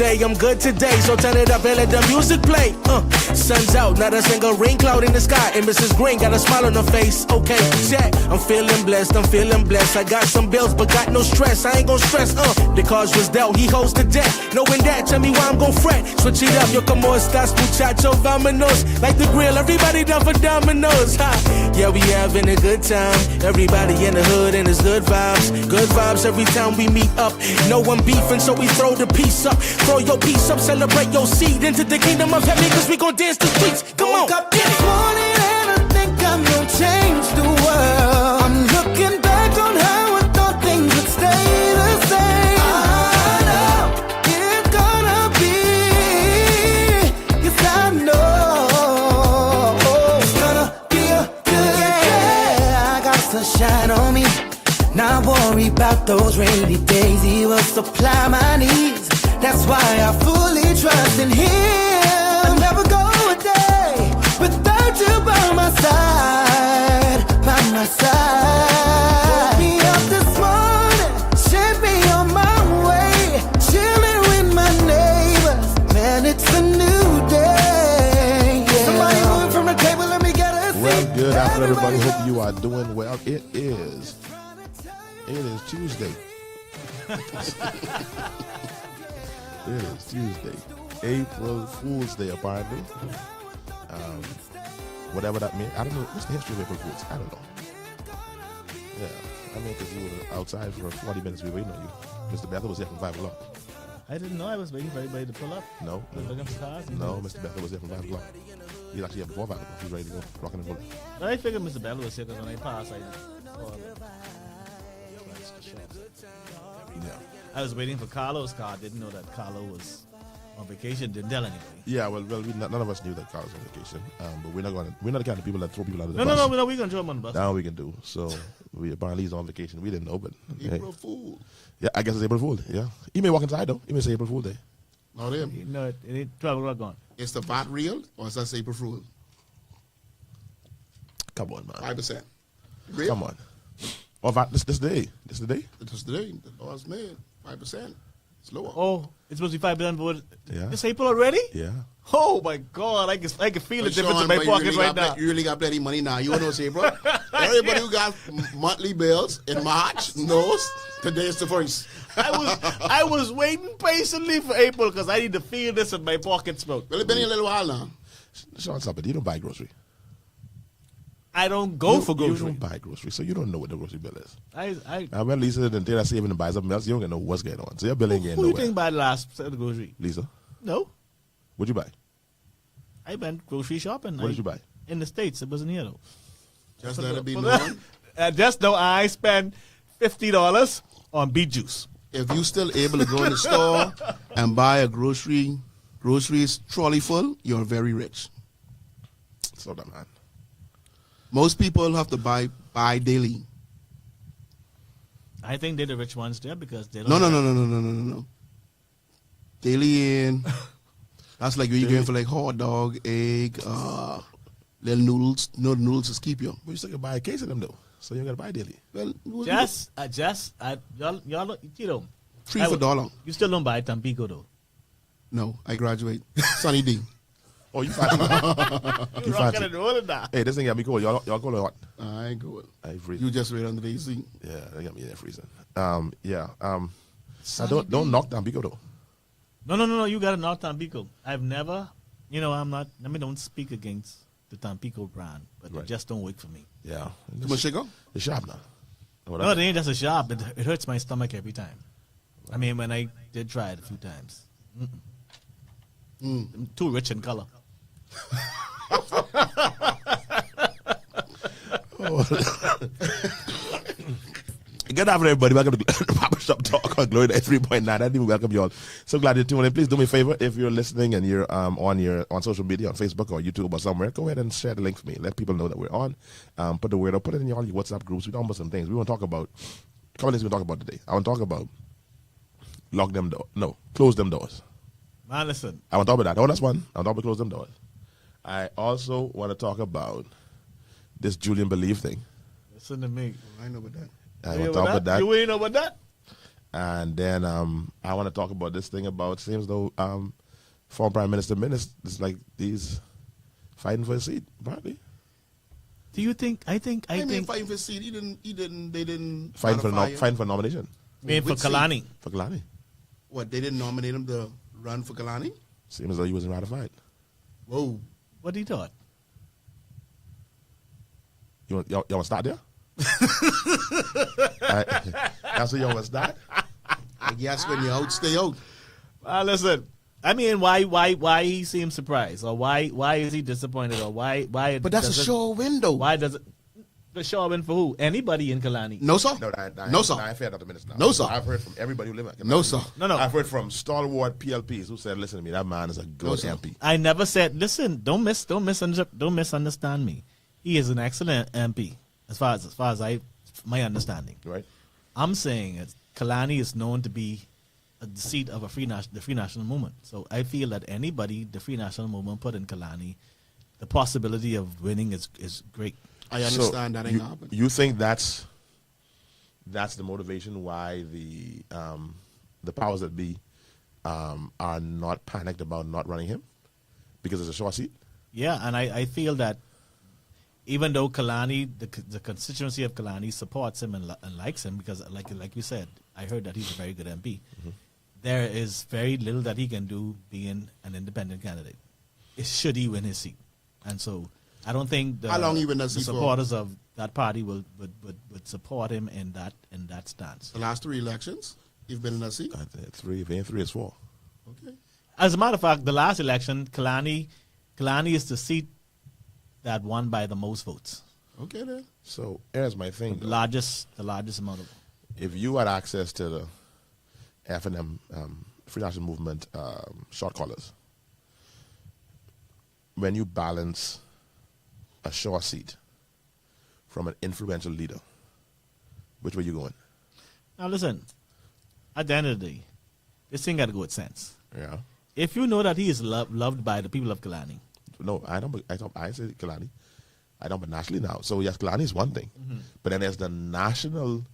day, I'm good today. So turn it up and let the music play. Sun's out, not a single rain cloud in the sky. And Mrs. Green got a smile on her face. Okay, check. I'm feeling blessed, I'm feeling blessed. I got some bills, but got no stress. I ain't gon' stress. The cards was dealt, he holds the debt. Knowing that, tell me why I'm gon' fret. Switch it up, yo, como estas, muchacho, vámonos. Like the grill, everybody down for dominoes. Ha. Yeah, we having a good time. Everybody in the hood and it's good vibes. Good vibes every time we meet up. No one beefing, so we throw the peace up. Throw your piece up, celebrate your seed into the kingdom of heaven, cause we gon' dance the streets. Come on, up this morning and I think I'm gonna change the world. I'm looking back on how I thought things would stay the same. I know it's gonna be, yes I know it's gonna be a good day. I got sunshine on me, not worry about those rainy days. He will supply my needs. That's why I fully trust in Him. I'll never go a day without you by my side, by my side. Woke me up this morning, sent me on my way, chilling with my neighbors. Man, it's a new day. Yeah. Somebody move from the table, let me get a seat. Well, good afternoon, everybody. Hope you are doing well. It is Tuesday. It is Tuesday, April Fool's Day, apparently. Whatever that means. I don't know. What's the history of April Fool's? I don't know. Yeah. I mean, because you were outside for 40 minutes, we were waiting on you. Mr. Bethel was here from 5 o'clock. I didn't know. I was waiting for everybody to pull up. No. Looking for cars. No, Mr. Bethel was here from 5 o'clock. He's actually here before 5 o'clock. He's ready to go. Rocking and rolling. But I figured Mr. Bell was here because when I passed, Yeah. I was waiting for Carlo's car. I didn't know that Carlo was on vacation. Didn't tell anybody. Yeah, well, none of us knew that Carlos was on vacation. But we're not the kind of people that throw people out of the No, bus. no, we're going to throw him on the bus. Now we can do. So we apparently he's on vacation. We didn't know, but April Fool. Yeah, I guess it's April Fool. Yeah, he may walk inside though. He may say April Fool Day. Not him. No, it ain't 12 o'clock gone. Is the VAT real or is that April Fool? Come on, man. 5%. Real? Come on. Oh, VAT this day. This is the day. It was the day. The law's made. 5%. It's lower. Oh, it's supposed to be 5% for Yeah. this April already? Yeah. Oh my God! I can feel the difference in my but pocket right now. You really got plenty of money now. You know, April. Everybody who got monthly bills in March knows today is the first. I was waiting patiently for April because I need to feel this in my pockets, bro. Well, it's been a little while now. Sean, stop it. You don't buy grocery. I don't go for grocery. You don't buy grocery, so you don't know what the grocery bill is. I when Lisa and Taylor saving and buy something else, you don't know what's going on. So your bill ain't getting Who do you nowhere. think buy the last set of grocery? Lisa, No, what'd you buy? I went grocery shopping. What did you buy? In the States. It wasn't here though. Just let it be known. Just know I spent $50 on beet juice. If you still able to go in the store and buy a groceries trolley full, you're very rich. So that man. Most people have to buy daily. I think they're the rich ones there because they don't. No. Daily in. That's like when you're going for like hot dog, egg, little noodles. No, the noodles just keep you. But you still can buy a case of them though, so you gotta buy daily. Well, y'all, Tito. $3 for $1. You still don't buy Tampico though. No, I graduate. Sunny D. Oh, you fancy? You fancy? Now. Hey, this thing got me cold. Y'all cold or hot? I ain't good. I freeze. You just right under the AC. Yeah, they got me in there freezing. Don't knock down Pico though. No. You got to knock Tampico. I've never, I'm not. I mean, don't speak against the Tampico brand, but Right. it just don't work for me. Yeah. Too much sugar? It's sharp now. No, it ain't just a shop. It hurts my stomach every time. I mean, when I did try it a few times. Too rich in color. Good afternoon, everybody. Welcome to the Barbershop Talk on Glory 3.9. I do welcome you all. So glad you're tuning in. Please do me a favor. If you're listening and you're on social media, on Facebook or YouTube or somewhere, go ahead and share the link for me. Let people know that we're on. Put the word up. Put it in all your WhatsApp groups. We're talking about some things. We want to talk about a couple of things we want to talk about today. I want to talk about close them doors. Man, listen. I want to talk about that. Oh, that's one. I want to talk about close them doors. I also want to talk about this Julian Believe thing. Listen to me. I know about that. I want to talk about that. You ain't know about that? And then I want to talk about this thing about, seems though former Prime Minister Minnis is like these fighting for a seat, apparently. Do you think? I think. fighting for a seat. They didn't Fighting for ratify him. fighting for nomination. Maybe for Which seat? Kalani. For Kalani. What, they didn't nominate him to run for Kalani? Seems as though he wasn't ratified. Whoa. What he thought? You want to start there? That's where you want to start? I guess when you're out, stay out. Listen. I mean, why he seems surprised, or why is he disappointed, or why? But that's a sure window. Why does it? The show win for who? Anybody in Kalani? No, sir. No, sir. I fair not the minutes now. No, sir. I've heard from everybody who live in Kalani. No, sir. No. I've heard from stalwart PLPs who said, "Listen to me, that man is a good sir. MP." I never said. Listen, don't misunderstand me. He is an excellent MP, as far as my understanding. Right? I'm saying is Kalani is known to be the seat of the Free National Movement. So I feel that anybody the Free National Movement put in Kalani, the possibility of winning is great. I understand that ain't happening. You think that's the motivation why the powers that be are not panicked about not running him? Because it's a short seat? Yeah, and I feel that even though Kalani, the constituency of Kalani supports him and likes him, because like you said, I heard that he's a very good MP. Mm-hmm. There is very little that he can do being an independent candidate. Should he win his seat? And so I don't think How long he win that the seat for? supporters of that party would support him in that stance. The last 3 elections, you've been in that seat? Three is 4. Okay. As a matter of fact, the last election, Kalani is the seat that won by the most votes. Okay, then. So here's my thing. The largest amount of. If you had access to the F&M Free National Movement short callers, when you balance a short seat from an influential leader, which way you going? Now listen, at the end of the day, this thing got to go with sense. Yeah. If you know that he is loved by the people of Kalani, No, I don't. I say Kalani. I don't, but nationally now. So yes, Kalani is one thing, but then there's the national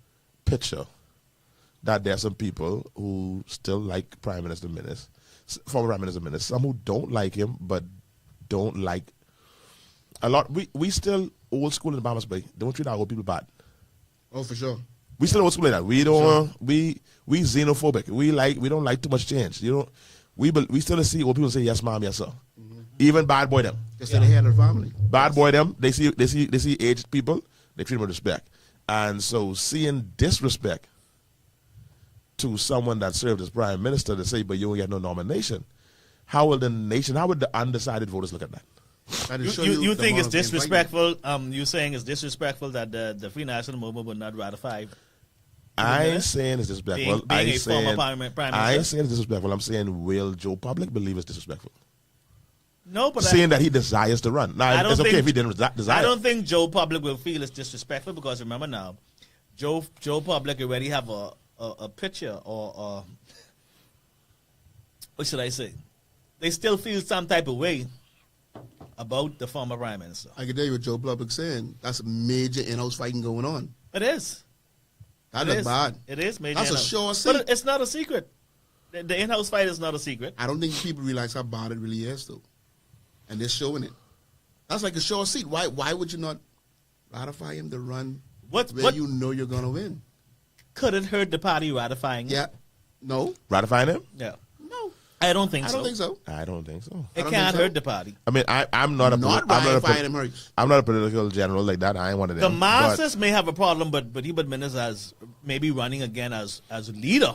picture that there's some people who still like Prime Minister Minnis, former Prime Minister Minnis, some who don't like him, but don't like a lot. We still old school in the Bahamas Bay. Don't treat our old people bad. Oh, for sure. We still old school like that. We don't. We xenophobic. We don't like too much change. You know, we still see old people say yes, ma'am, yes, sir. Even bad boy them. Just in the head of the family. Bad boy them. They see aged people. They treat them with respect. And so seeing disrespect to someone that served as prime minister to say, but you don't get no nomination, how will the nation? How would the undecided voters look at that? You think it's disrespectful? You saying it's disrespectful that the Free National Movement would not ratify? I ain't saying it's disrespectful. Being a former prime minister. I ain't saying it's disrespectful. I'm saying, will Joe Public believe it's disrespectful? No, but saying that he desires to run. Now, it's okay if he didn't desire. I don't think Joe Public will feel it's disrespectful, because remember now, Joe Public already have a picture or what should I say? They still feel some type of way about the former prime minister. I can tell you what Joe Public saying. That's a major in-house fighting going on. It is. That is bad. It is major. That's a in-house. sure seat. But it's not a secret. The in-house fight is not a secret. I don't think people realize how bad it really is, though. And they're showing it. That's like a sure seat. Why would you not ratify him to run where you know you're going to win? Could it hurt the party ratifying him? Yeah. No. Ratifying him? Yeah. No. I don't think so. I don't think so. I don't think so. It can't hurt the party. I mean, I'm not a I'm not a political general like that. I ain't one of them. The masses may have a problem, but Ebert Minnis as maybe running again as a leader.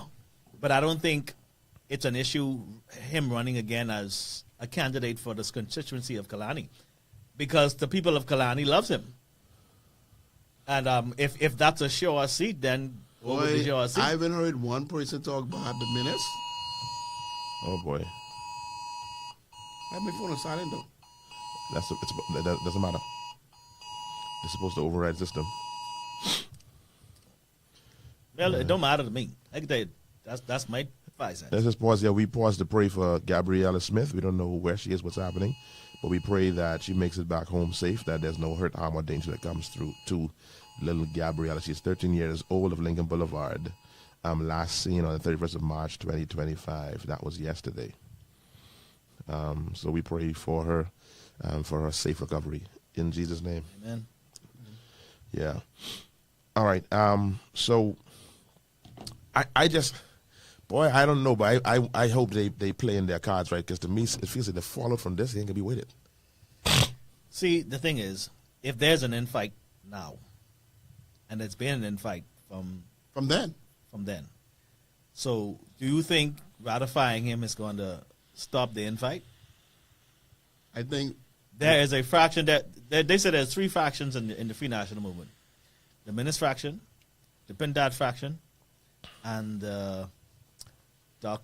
But I don't think it's an issue, him running again as a candidate for this constituency of Kalani, because the people of Kalani loves him. And if that's a sure seat, then what would be sure seat? I haven't heard one person talk about the Minnis. Oh boy. I have my phone on silent though. That doesn't matter. It's supposed to override the system. Well, it don't matter to me. I can tell you, that's my 5 cents. Let's just pause here. We pause to pray for Gabriella Smith. We don't know where she is, what's happening, but we pray that she makes it back home safe, that there's no hurt, harm, or danger that comes through to little Gabriella. She's 13 years old of Lincoln Boulevard. last seen on the 31st of March 2025. That was yesterday. So we pray for her, for her safe recovery in Jesus' name. Amen. Yeah. All right. So I just, boy, I don't know, but I hope they play in their cards right, because to me it feels like the fallout from this ain't gonna be weighted. See, the thing is, if there's an infight now, and it's been an infight from then. So, do you think ratifying him is going to stop the infight? I think There is a fraction that they said there's 3 fractions in the Free National Movement: the Menace faction, the Pindad faction, and what's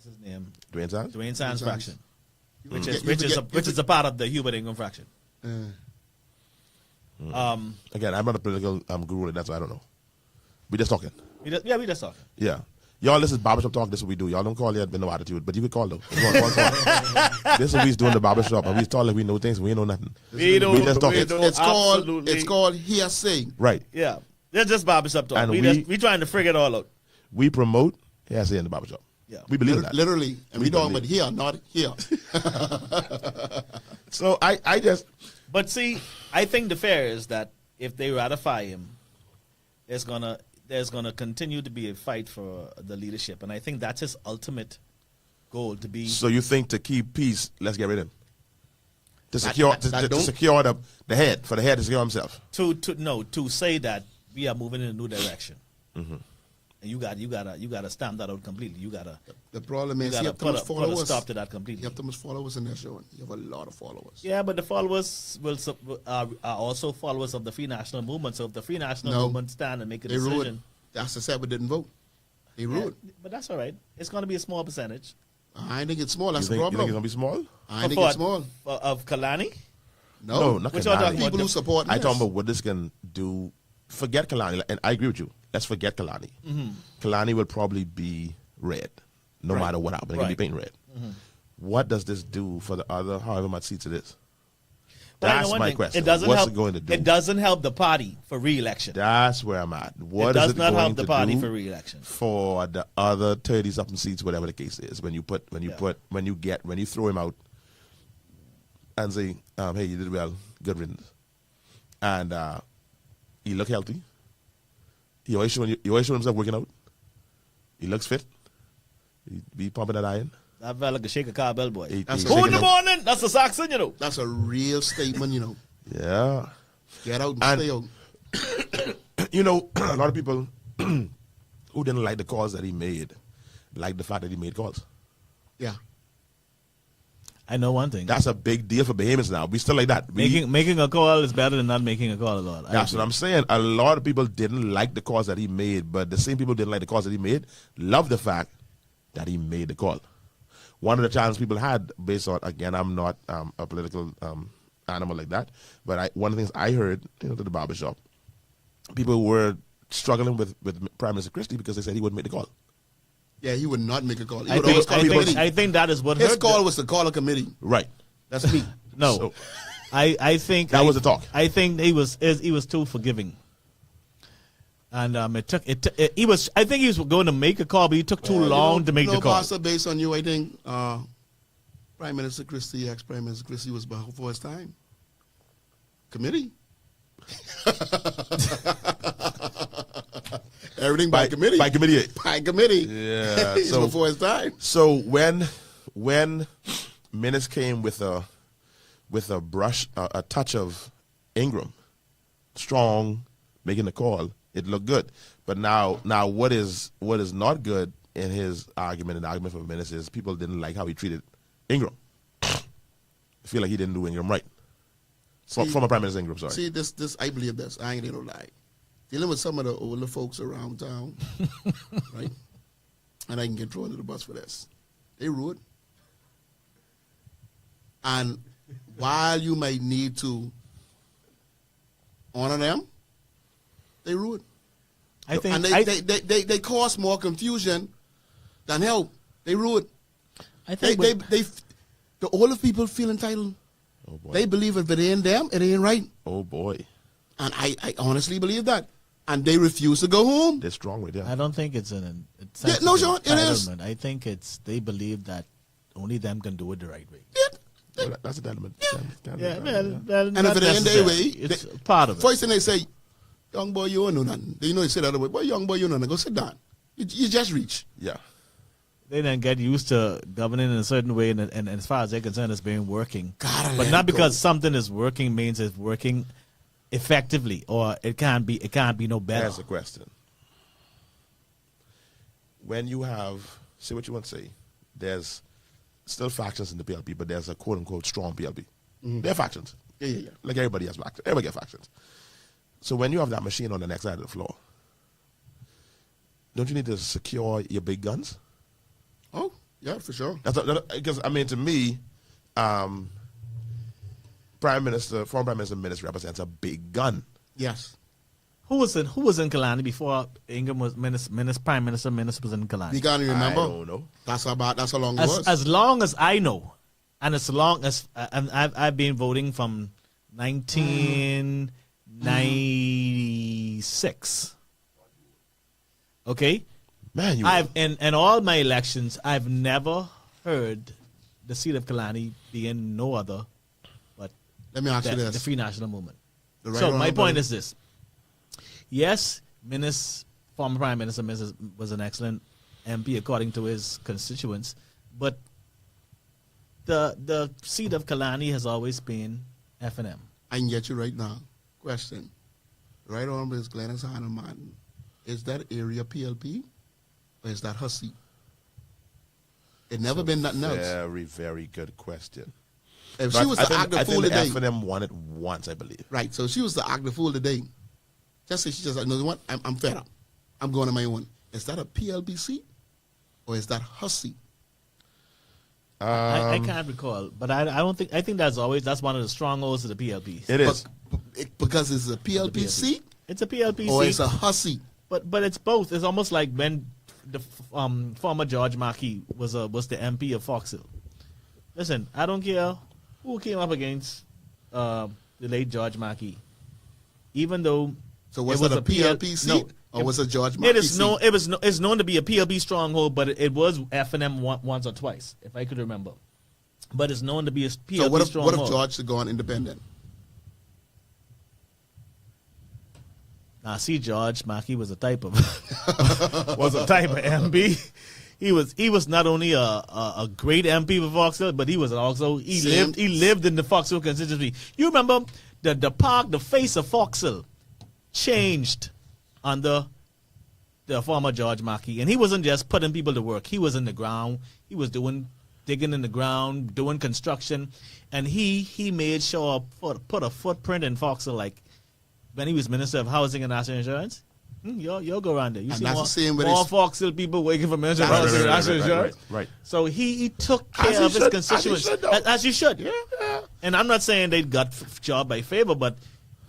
his name? Dwayne Sands? Dwayne Sands Sands. faction, which You is a part of the Hubert Ingram faction. Again, I'm not a political guru, that's why I don't know. We just talking. We just talking. Yeah. Y'all, this is Barbershop Talk. This is what we do. Y'all don't call yet, no attitude, but you could call though. Call. This is what we's doing the barbershop, and we talk like we know things, we ain't know nothing. We just talking. It's called hearsay. Right. Yeah, they're just Barbershop Talk. And We trying to figure it all out. We promote hearsay in the barbershop. Yeah. We believe in that. Literally. And we talking about here, not here. So I just, But see, I think the fair is that if they ratify him, there's gonna continue to be a fight for the leadership, and I think that's his ultimate goal to be. so you think to keep peace, let's get rid of him? To secure the head, for the head to secure himself. To say that we are moving in a new direction, and you gotta stamp that out completely. You gotta. The problem is You you gotta have too much put a followers. stop to that completely. You have too much followers in that show. You have a lot of followers. Yeah, but the followers are also followers of the Free National Movement. So if the Free National No. Movement stand and make a They decision, ruled. That's the set we didn't vote. They ruled. but that's all right. It's going to be a small percentage. I think it's small. That's You the think it's problem. gonna be small? I think Of it's small. Of Kalani. No, not Which y'all Kalani. talking about? People who support I this. talking about what this can do. Forget Kalani, and I agree with you. Let's forget Kalani. Kalani will probably be red, no matter what happens. It can be Right. paint red. What does this do for the other, however much seats it is? But I know That's one my thing, question. It doesn't What's help, it going to do? It doesn't help the party for re-election. That's where I'm at. What It is does it not going help the to party do for re-election. for the other 30-something seats, whatever the case is? When you throw him out and say, "Hey, you did well, good riddance," and he look healthy. He always showing himself working out. He looks fit. He be pumping that iron. That felt like a shake a cowbell boy. That's Who a- in the morning? That's the Saxon, you know. That's a real statement, you know. Yeah. Get out and And- stay out. You know, a lot of people who didn't like the calls that he made, like the fact that he made calls. Yeah. I know one thing. That's a big deal for Bahamians now. We still like that. Making a call is better than not making a call at all. That's what I'm saying. A lot of people didn't like the calls that he made, but the same people who didn't like the calls that he made love the fact that he made the call. One of the challenges people had, based on, again, I'm not a political animal like that, but one of the things I heard, to the barbershop, people were struggling with Prime Minister Christie because they said he wouldn't make the call. Yeah, he would not make a call. He I would always call a committee. think that is what His hurt call them. was to call a committee. Right. That's me. No, So- I think That was the talk. I think he was too forgiving, and he was. I think he was going to make a call, but he took too long to make the call. Pastor, based on you, I think Prime Minister Christie, ex-Prime Minister Christie, was before his time. Committee. Everything by committee. By committee. By committee. Yeah. He's before his time. So when Menace came with a brush, a touch of Ingram, strong, making the call, it looked good. But now what is not good in his argument, and the argument for Menace, is people didn't like how he treated Ingram. I feel like he didn't do Ingram right. Former Prime Minister Ingram, sorry. See, this I believe this. I ain't gonna lie. Dealing with some of the older folks around town, right? And I can get thrown under the bus for this. They rude. And while you might need to honor them, they rude. I think And they cause more confusion than help. They rude. I They, think the older people feel entitled. Oh boy. They believe if it ain't them, it ain't right. Oh boy. And I honestly believe that. and they refuse to go home. They're strong with it. I don't think it's an Yeah, no, Sean, it is. entitlement. I think it's they believe that only them can do it the right way. Yeah. That's a element. Yeah, And if it ain't their way, it's part of it. first thing they say, young boy, you don't know nothing. You know, you say that way, boy, young boy, you know nothing. Go sit down. You just reach. Yeah. They then get used to governing in a certain way, and as far as they're concerned, it's been working. Gotta But let not go. because something is working means it's working effectively, or it can't be no better. That's a question. When you have, say what you want to say, there's still factions in the PLP, but there's a quote unquote strong PLP. There are factions. Yeah. Like everybody has factions. Everybody gets factions. So when you have that machine on the next side of the floor, don't you need to secure your big guns? Oh, yeah, for sure. Because I mean, to me, former Prime Minister Minister represents a big gun. Yes. Who was in Kalani before Ingham was Prime Minister? Minister was in Kalani. You gotta remember. I don't know. That's how long it was. As long as I know, and as long as I've been voting from 1996. Okay, Man, in all my elections, I've never heard the seat of Kalani being no other but Let me ask you the this. Free National Movement. The right So my honorable- point is this: yes, former Prime Minister was an excellent MP according to his constituents, but the seat of Kalani has always been F&M. I can get you right now. Question. Right Honorable is Glennis Hannah Martin. Is that area PLP or is that her seat? It never been nothing else. Very, very good question. If But she was I the think, active I fool think the today, F&M won it once, I believe. right? So she was the active fool today. Just say she just like, no, you know what? I'm fed up. I'm going to my own. Is that a PLP seat or is that her seat? I can't recall, but I don't think I think that's one of the strongholds of the PLP. It is. Because it's a PLP seat It's a PLP or seat, it's a her seat. but it's both. It's almost like when the former George Mackey was the MP of Foxhill. Listen, I don't care who came up against the late George Mackey, even though So was it it a PLP seat or was it George Mackey It's known to be a PLP stronghold, but it was F&M once or twice, if I could remember. But it's known to be a PLP So what stronghold. if George had gone independent? Now, see, George Mackey was a type of MB. He was not only a great MP for Foxhill, but he was also he lived in the Foxhill constituency. You remember the park, the face of Foxhill changed under the former George Mackey, and he wasn't just putting people to work. He was in the ground. He was digging in the ground, doing construction, and he made sure put a footprint in Foxhill, like when he was Minister of Housing and National Insurance. You'll go around there. You And see that's more, the same with more his- Foxhill people waiting for Minister of Right, Housing and right, National right, Insurance. right. So he took As care he of his should, constituents, as he should, though. as you should. Yeah. And I'm not saying they got job by favor, but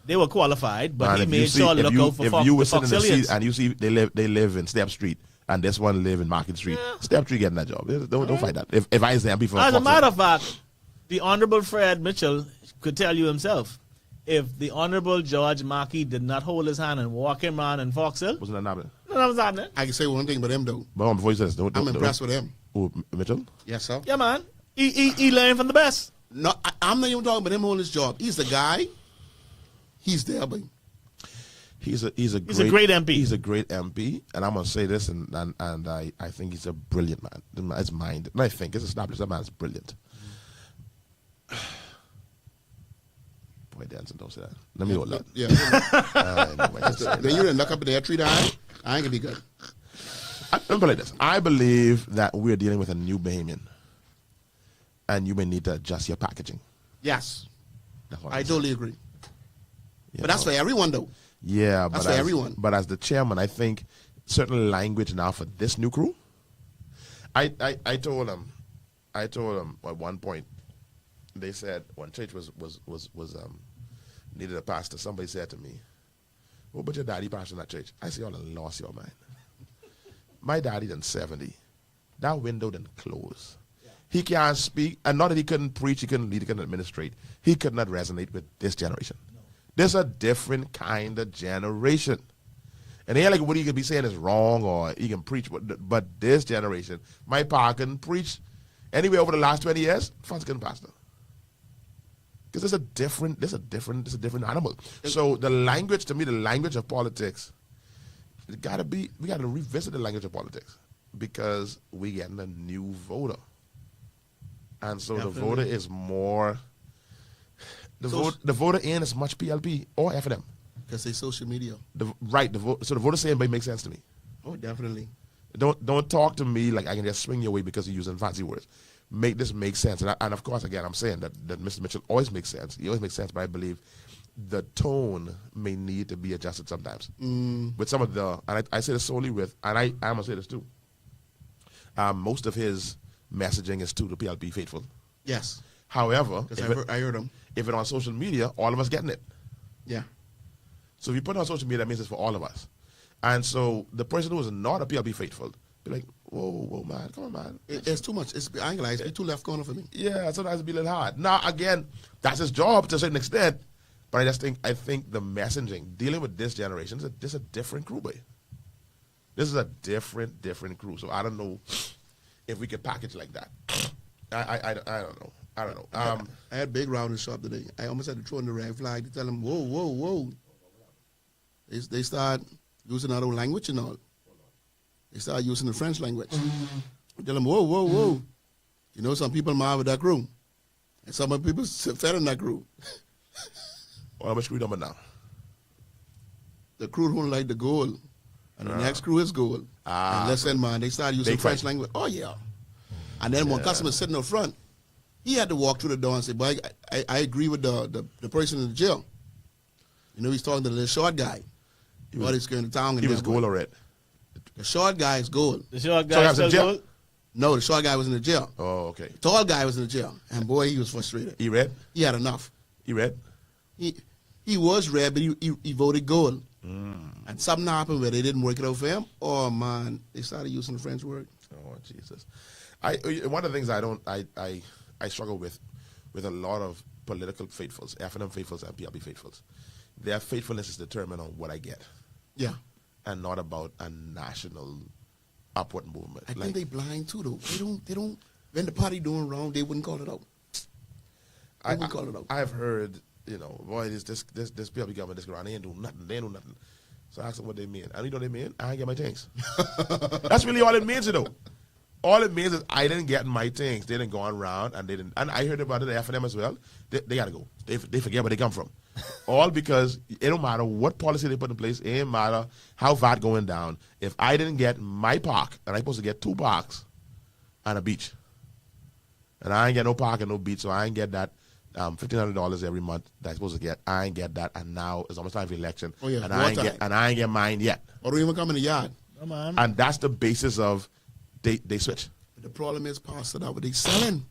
they were qualified. But Man, he if made you see- sure to if look you- out for if you were the sitting in the seat Foxhillians. and you see they live in Step Street and this one live in Market Street, Step Street getting that job. Don't fight that. If I was the MP for As a Foxhill- matter of fact, the Honorable Fred Mitchell could tell you himself, if the Honorable George Mackey did not hold his hand and walk him around in Foxhill, wasn't that happening? none was happening. I can say one thing about him though. But before you say this, I'm impressed with him. Who, Mitchell? Yes, sir. Yeah, man. He learned from the best. No, I'm not even talking about him holding his job. He's the guy. He's there, but He's a great MP. He's a great MP, and I'm gonna say this, and I think he's a brilliant man. His mind, and I think it's established that man's brilliant. Boy, Denczil, don't say that. Let me hold that. yeah. Anyway, just say Then that. you didn't look up in there, treat I ain't gonna be good. Let me put it like this. I believe that we're dealing with a new Bahamian, and you may need to adjust your packaging. Yes, That's what I I'm saying. totally agree. You But that's know? for everyone though. Yeah, That's but for as, everyone. But as the chairman, I think certain language now for this new crew. I told him at one point. They said when church was needed a pastor, somebody said to me, "Oh, but your daddy pastor in that church." I said, "Y'all done lost your mind." My daddy done 70. That window didn't close. He can't speak, and not that he couldn't preach, he couldn't lead, he couldn't administrate. He could not resonate with this generation. There's a different kind of generation. And they like what he could be saying is wrong or he can preach, but this generation, my pa can preach anyway over the last 20 years, Franciscan pastor. Because it's a different animal. So the language, to me, the language of politics, we got to revisit the language of politics because we getting a new voter. And so the voter is more, the voter ain't as much PLP or FNM. Because they social media. So the voter saying makes sense to me. Oh, definitely. Don't talk to me like I can just swing your way because you're using fancy words. Make this make sense. And of course, again, I'm saying that Mr. Mitchell always makes sense. He always makes sense, but I believe the tone may need to be adjusted sometimes. With some of the, and I say this solely with, and I'm going to say this too, most of his messaging is to the PLP faithful. Yes. However, I heard him. If it's on social media, all of us getting it. Yeah. So if you put it on social media, that means it's for all of us. And so the person who is not a PLP faithful, be like, whoa, man, come on, man. It's too much. I ain't gonna lie, it's too left corner for me. Yeah, sometimes it be a little hard. Now, again, that's his job to a certain extent, but I think the messaging, dealing with this generation, this is a different crew, boy. This is a different crew. So I don't know if we could package like that. I don't know. I don't know. I had Big Round in the shop today. I almost had to throw in the red flag to tell him, whoa. They start using our own language and all. They start using the French language. Tell them, whoa. You know, some people marvel with that crew. And some people fed in that crew. Well, how much crew number now? The crew don't like the goal. And the next crew is goal. And listen, man, they start using French language. Oh, yeah. And then one customer sitting up front, he had to walk through the door and say, boy, I agree with the person in the jail. You know, he's talking to the short guy. He's going to town. He was goal already. The short guy is gold. The short guy was in jail? No, the short guy was in the jail. Oh, okay. The tall guy was in the jail. And boy, he was frustrated. He read? He had enough. He read? He was red, but he voted gold. And something happened where they didn't work it out for him. Oh, man, they started using the French word. Oh, Jesus. One of the things I struggle with a lot of political faithfuls, FNM faithfuls and PLP faithfuls, their faithfulness is determined on what I get. Yeah. And not about a national upward movement. I think they blind too, though. They don't. When the party doing wrong, they wouldn't call it out. They wouldn't call it out. I've heard, boy, this PLP government, this ground, they ain't do nothing. They ain't do nothing. So I asked them what they mean. And you know what they mean? I ain't get my things. That's really all it means, All it means is I didn't get my things. They didn't go on around and they didn't. And I heard about it at FNM as well. They got to go. They forget where they come from. All because it don't matter what policy they put in place. It ain't matter how VAT going down. If I didn't get my park, and I'm supposed to get 2 parks and a beach, and I ain't get no park and no beach, so I ain't get that $1,500 every month that I'm supposed to get. I ain't get that, and now it's almost time for election. Oh, yeah, and I ain't get mine yet. Or don't even come in the yard. Come on. And that's the basis of they switch. But the problem is, Pastor, that's what they selling.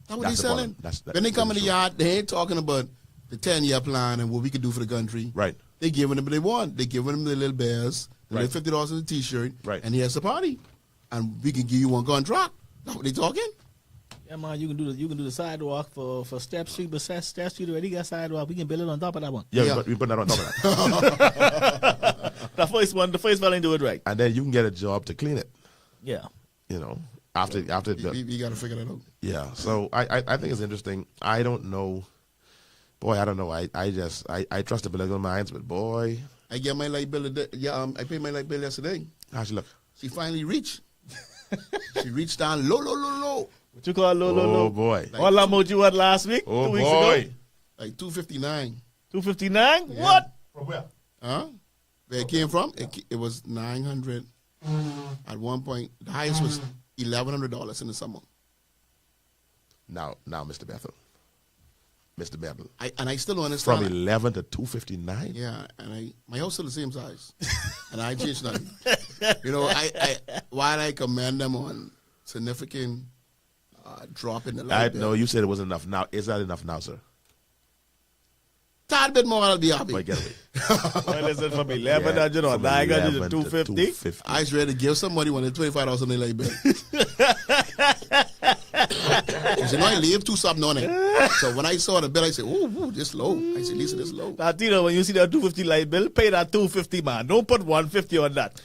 That's what they selling. That's when they come in the yard, they ain't talking about the 10-year plan and what we could do for the country. Right. They giving them what they want. They giving them the little bears, the little $50 in the T-shirt, right. And here's the party, and we can give you one contract. That's what they talking. Yeah, man, you can do the sidewalk for Step Street, but Step Street already got sidewalk. We can build it on top of that one. Yeah. We put that on top of that. The first one ain't do it right. And then you can get a job to clean it. Yeah. After you got to figure that out. Yeah. So I think it's interesting. I don't know. Boy, I don't know. I trust the political minds, but boy. I get my light bill. I paid my light bill yesterday. How'd she look? She finally reached. She reached down low. What you call low? Oh, boy. Like what much you had last week? Oh, 2 weeks boy. ago? Like 259. 259? Yeah. What? From where? Huh? Where it came from? It was 900. At one point, the highest was $1,100 in the summer. Now, Mr. Bethel. I still don't understand. From 11 to 259? Yeah, and my house still the same size. And I ain't changed nothing. While I commend them on significant drop in the light bill. No, you said it wasn't enough. Now, is that enough now, sir? Tad bit more, I'll be happy. Boy, get away. Well, listen, from 1100 or 900 to 250. I was ready to give somebody $25 on their light bill. You know, I leave 2 something on it. So when I saw the bill, I said, "Ooh, this low." I said, "Lisa, this low." Now, Tito, when you see that 250 light bill, pay that 250, man. Don't put 150 on that.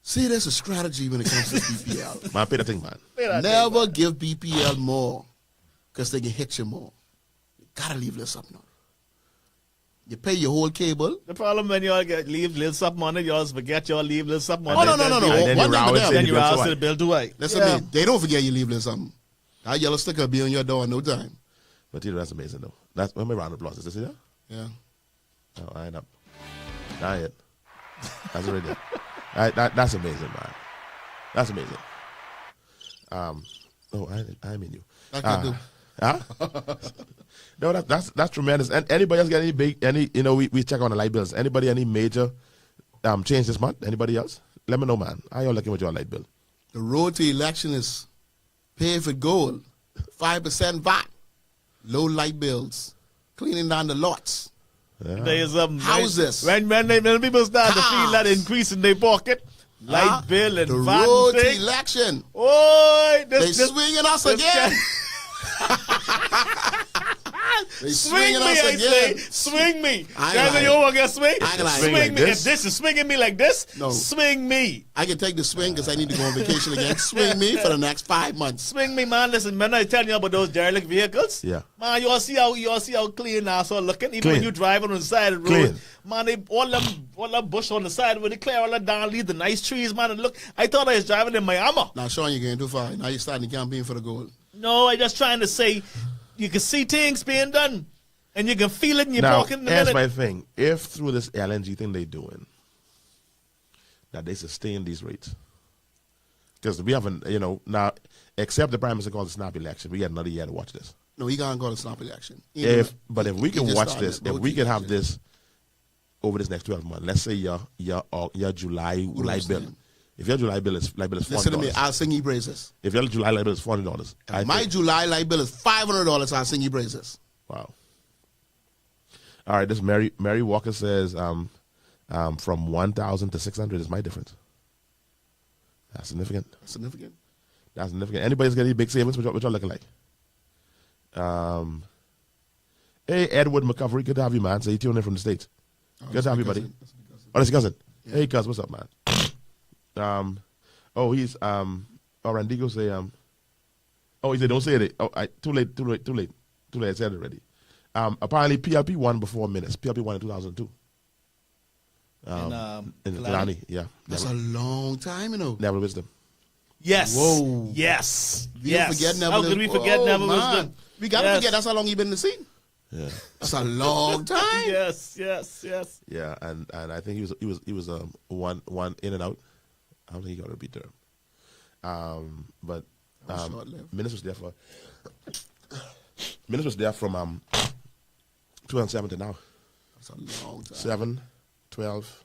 See, there's a strategy when it comes to BPL. Man, pay that thing, man. Never give BPL more because they can hit you more. You gotta leave little something on. You pay your whole cable. The problem when y'all leave little something on it, y'all forget y'all leave little something on Oh, it. no. Then One you thing with them. Then you rouse to the bill too high. Listen to me. They don't forget you leave little something. That yellow sticker will be on your door in no time. But Tito, that's amazing, though. That's when my round of applause. Is this it? Yeah. No, I ain't up. Not yet. That's already there. That's amazing, man. That's amazing. I mean you. I can do. Huh? No, that's tremendous. And anybody else got we check on the light bills. Anybody any major change this month? Anybody else? Let me know, man. How y'all looking with your light bill? The road to election is pay for gold, 5% VAT, low light bills, cleaning down the lots. Yeah. There's Houses. When people start to feel that Cars. increase in their pocket, light bill and the VAT road and to thing. election. Oi, They swinging us again. They Swing swinging me, us I say. again. Swing me. I ain't Guys, lying. you want to get swing? I ain't lying. Swing Swing like me. this? If this is swinging me like this, No. swing me. I can take the swing because I need to go on vacation again. Swing me for the next 5 months. Swing me, man. Listen, man, I tell you about those derelict vehicles. Yeah. Man, you all see how clean now so looking. Even when Clean. you driving on the side of the Clean. road, man, they all them bush on the side where they clear all that down, leave the nice trees, man. And look, I thought I was driving in Miami. Now, Sean, you're getting too far. Now you're starting the campaign for the gold. No, I just trying to say you can see things being done. And you can feel it in your Now, pocket in a here's minute. my thing. If through this LNG thing they doing, that they sustain these rates. Because we haven't, now, except the Prime Minister called the snap election, we got another year to watch this. No, he can't go to snap election. But if we can just watch started this, it. if Road we to can have election. this over this next 12 months, let's say your July light bill. understand. If your July bill is $40. Listen to me. I'll sing you praises. If your July light bill is $40, My July light bill is $500. I'll sing you praises. Wow. All right, this Mary Walker says from 1,000 to 600 is my difference. That's significant. Significant. That's significant. Anybody's got any big savings? What y'all looking like? Hey, Edward McCovery, good to have you, man. So you tuned in from the States. Good to have you, buddy. Oh, that's your cousin. Yeah. Hey, cuz, what's up, man? He's Randigo say he said don't say it. Oh, too late. I said it already. Apparently PLP won before minutes. PLP won in 2002. In Kalani, yeah. That's a long time, Never Wisdom. Yes. Whoa. Yes. We yes. forget Never How could we forget Never man. Wisdom? We got to Yes. forget that's how long he been in the scene. Yeah. That's a long time. Yes. Yeah, and I think he was one in and out. I don't think he got a beat there. But short-lived. Minister was there from 2007 to now. That's a long time. 7, 12,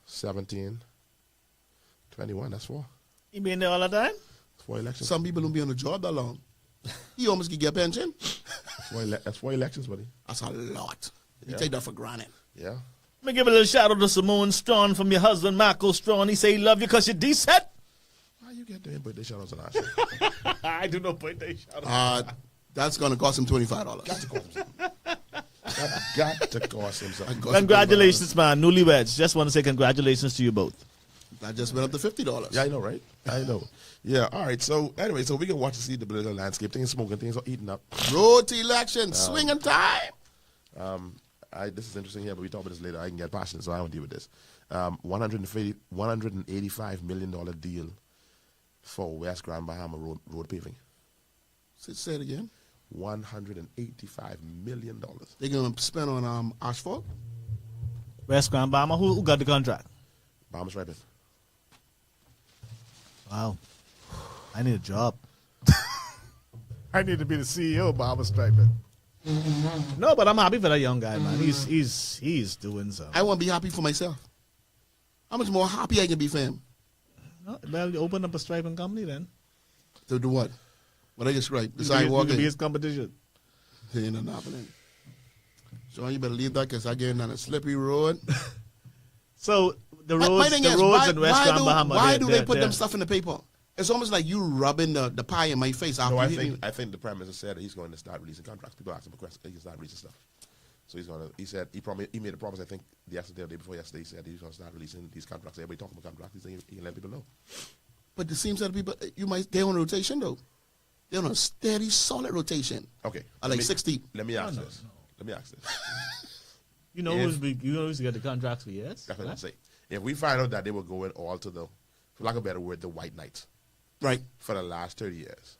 17, 21. That's 4. You been there all the time? 4 elections. Some people don't be on the job that long. He almost can get pension. That's 4 elections, buddy. That's a lot. You Yeah. take that for granted. Yeah. Let me give a little shout out to Simone Strawn from your husband, Marco Strawn. He say he love you because you're decent. Why you get doing birthday shout outs on our show? I do no birthday shout out. That's going to cost him $25. Got to cost him something. Got to cost him something. Congratulations, man. Newlyweds. Just want to say congratulations to you both. That just went up to $50. Yeah, I know, right? I know. Yeah, all right. So, anyway, we can watch and see the political landscape. Things smoking, things are eating up. Road to election, swinging time. This is interesting here, but we talk about this later. I can get passionate, so I won't deal with this. $185 million deal for West Grand Bahama road paving. Say it again. $185 million. They're going to spend on asphalt? West Grand Bahama, who got the contract? Bahamas Rapid. Wow. I need a job. I need to be the CEO of Bahamas Striping. No, but I'm happy for that young guy, man. He's doing something. I want to be happy for myself. How much more happy I can be for him? Well, you open up a striping company then. To do what? What I just right. You Besides can walking. be his competition. Ain't nothing happening. Sean, you better leave that because I getting on a slippery road. So the My roads, thing the is, roads in West Grand Bahama. why do they put them stuff in the paper? It's almost like you rubbing the pie in my face. After No, you I think the Prime Minister said that he's going to start releasing contracts. People ask him a question, he can start releasing stuff. So he said he made a promise, I think yesterday or the day before yesterday, he said he's going to start releasing these contracts. Everybody talking about contracts, he can let people know. But it seems that people, they're on a rotation though. They're on a steady, solid rotation. Okay. Like 60. Let me ask this. Let me ask this. You know who's got the contracts for years? That's what I'm saying. If we find out that they were going all to the, for lack of a better word, the white knights. Right. For the last 30 years.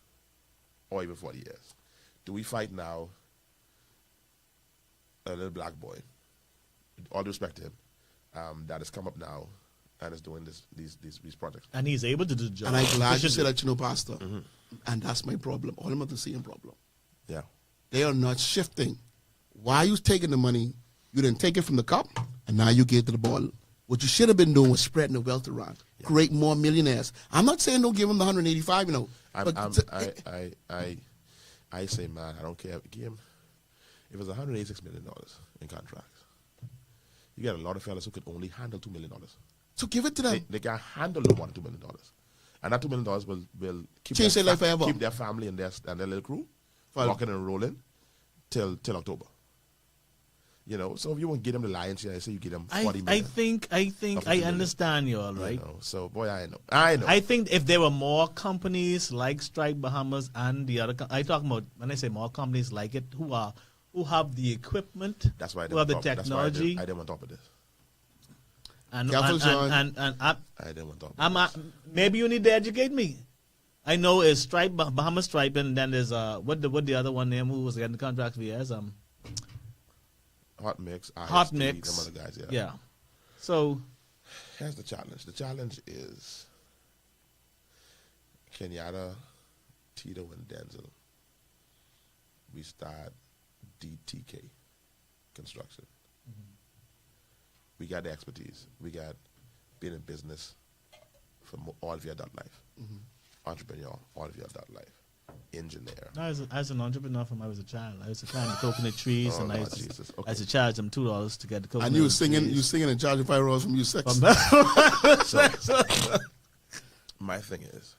Or even 40 years. Do we fight now a little black boy, with all due respect to him, that has come up now and is doing these projects? And he's able to do the job. And I'm glad you said that, Pastor. Mm-hmm. And that's my problem. All them are the same problem. Yeah. They are not shifting. Why you taking the money? You didn't take it from the cup, and now you get to the ball. What you should have been doing was spreading the wealth around, create more millionaires. I'm not saying don't give them the 185, I say, man, I don't care. Give him, if it's $186 million in contracts, you got a lot of fellas who could only handle $2 million. So give it to them. They can handle no more than $2 million. And that $2 million will keep change their life forever. Keep their family and their little crew rocking and rolling till October. So if you want to get them the lion's share, I say you get them 40 million. I think I understand you all right. So boy, I know. I think if there were more companies like Strike Bahamas and the other, I talk about when I say more companies like it who have the equipment, that's why who have the technology. I didn't want to talk about this. I didn't want to talk about this. Maybe you need to educate me. I know it's Stripe, Bahamas Stripe, and then there's what the other one name who was getting the contract for years. Hot Mix. Hot Mix. Some other guys, yeah. So here's the challenge. The challenge is Kenyatta, Tito, and Denczil. We start DTK construction. Mm-hmm. We got the expertise. We got been in business for all of your adult life. Mm-hmm. Entrepreneur, all of your adult life. Engineer. As an entrepreneur from I was a child. I used to climb the coconut trees and I used to charge them $2 to get the coconut. And you were singing and charging $5 from you sex. So, my thing is,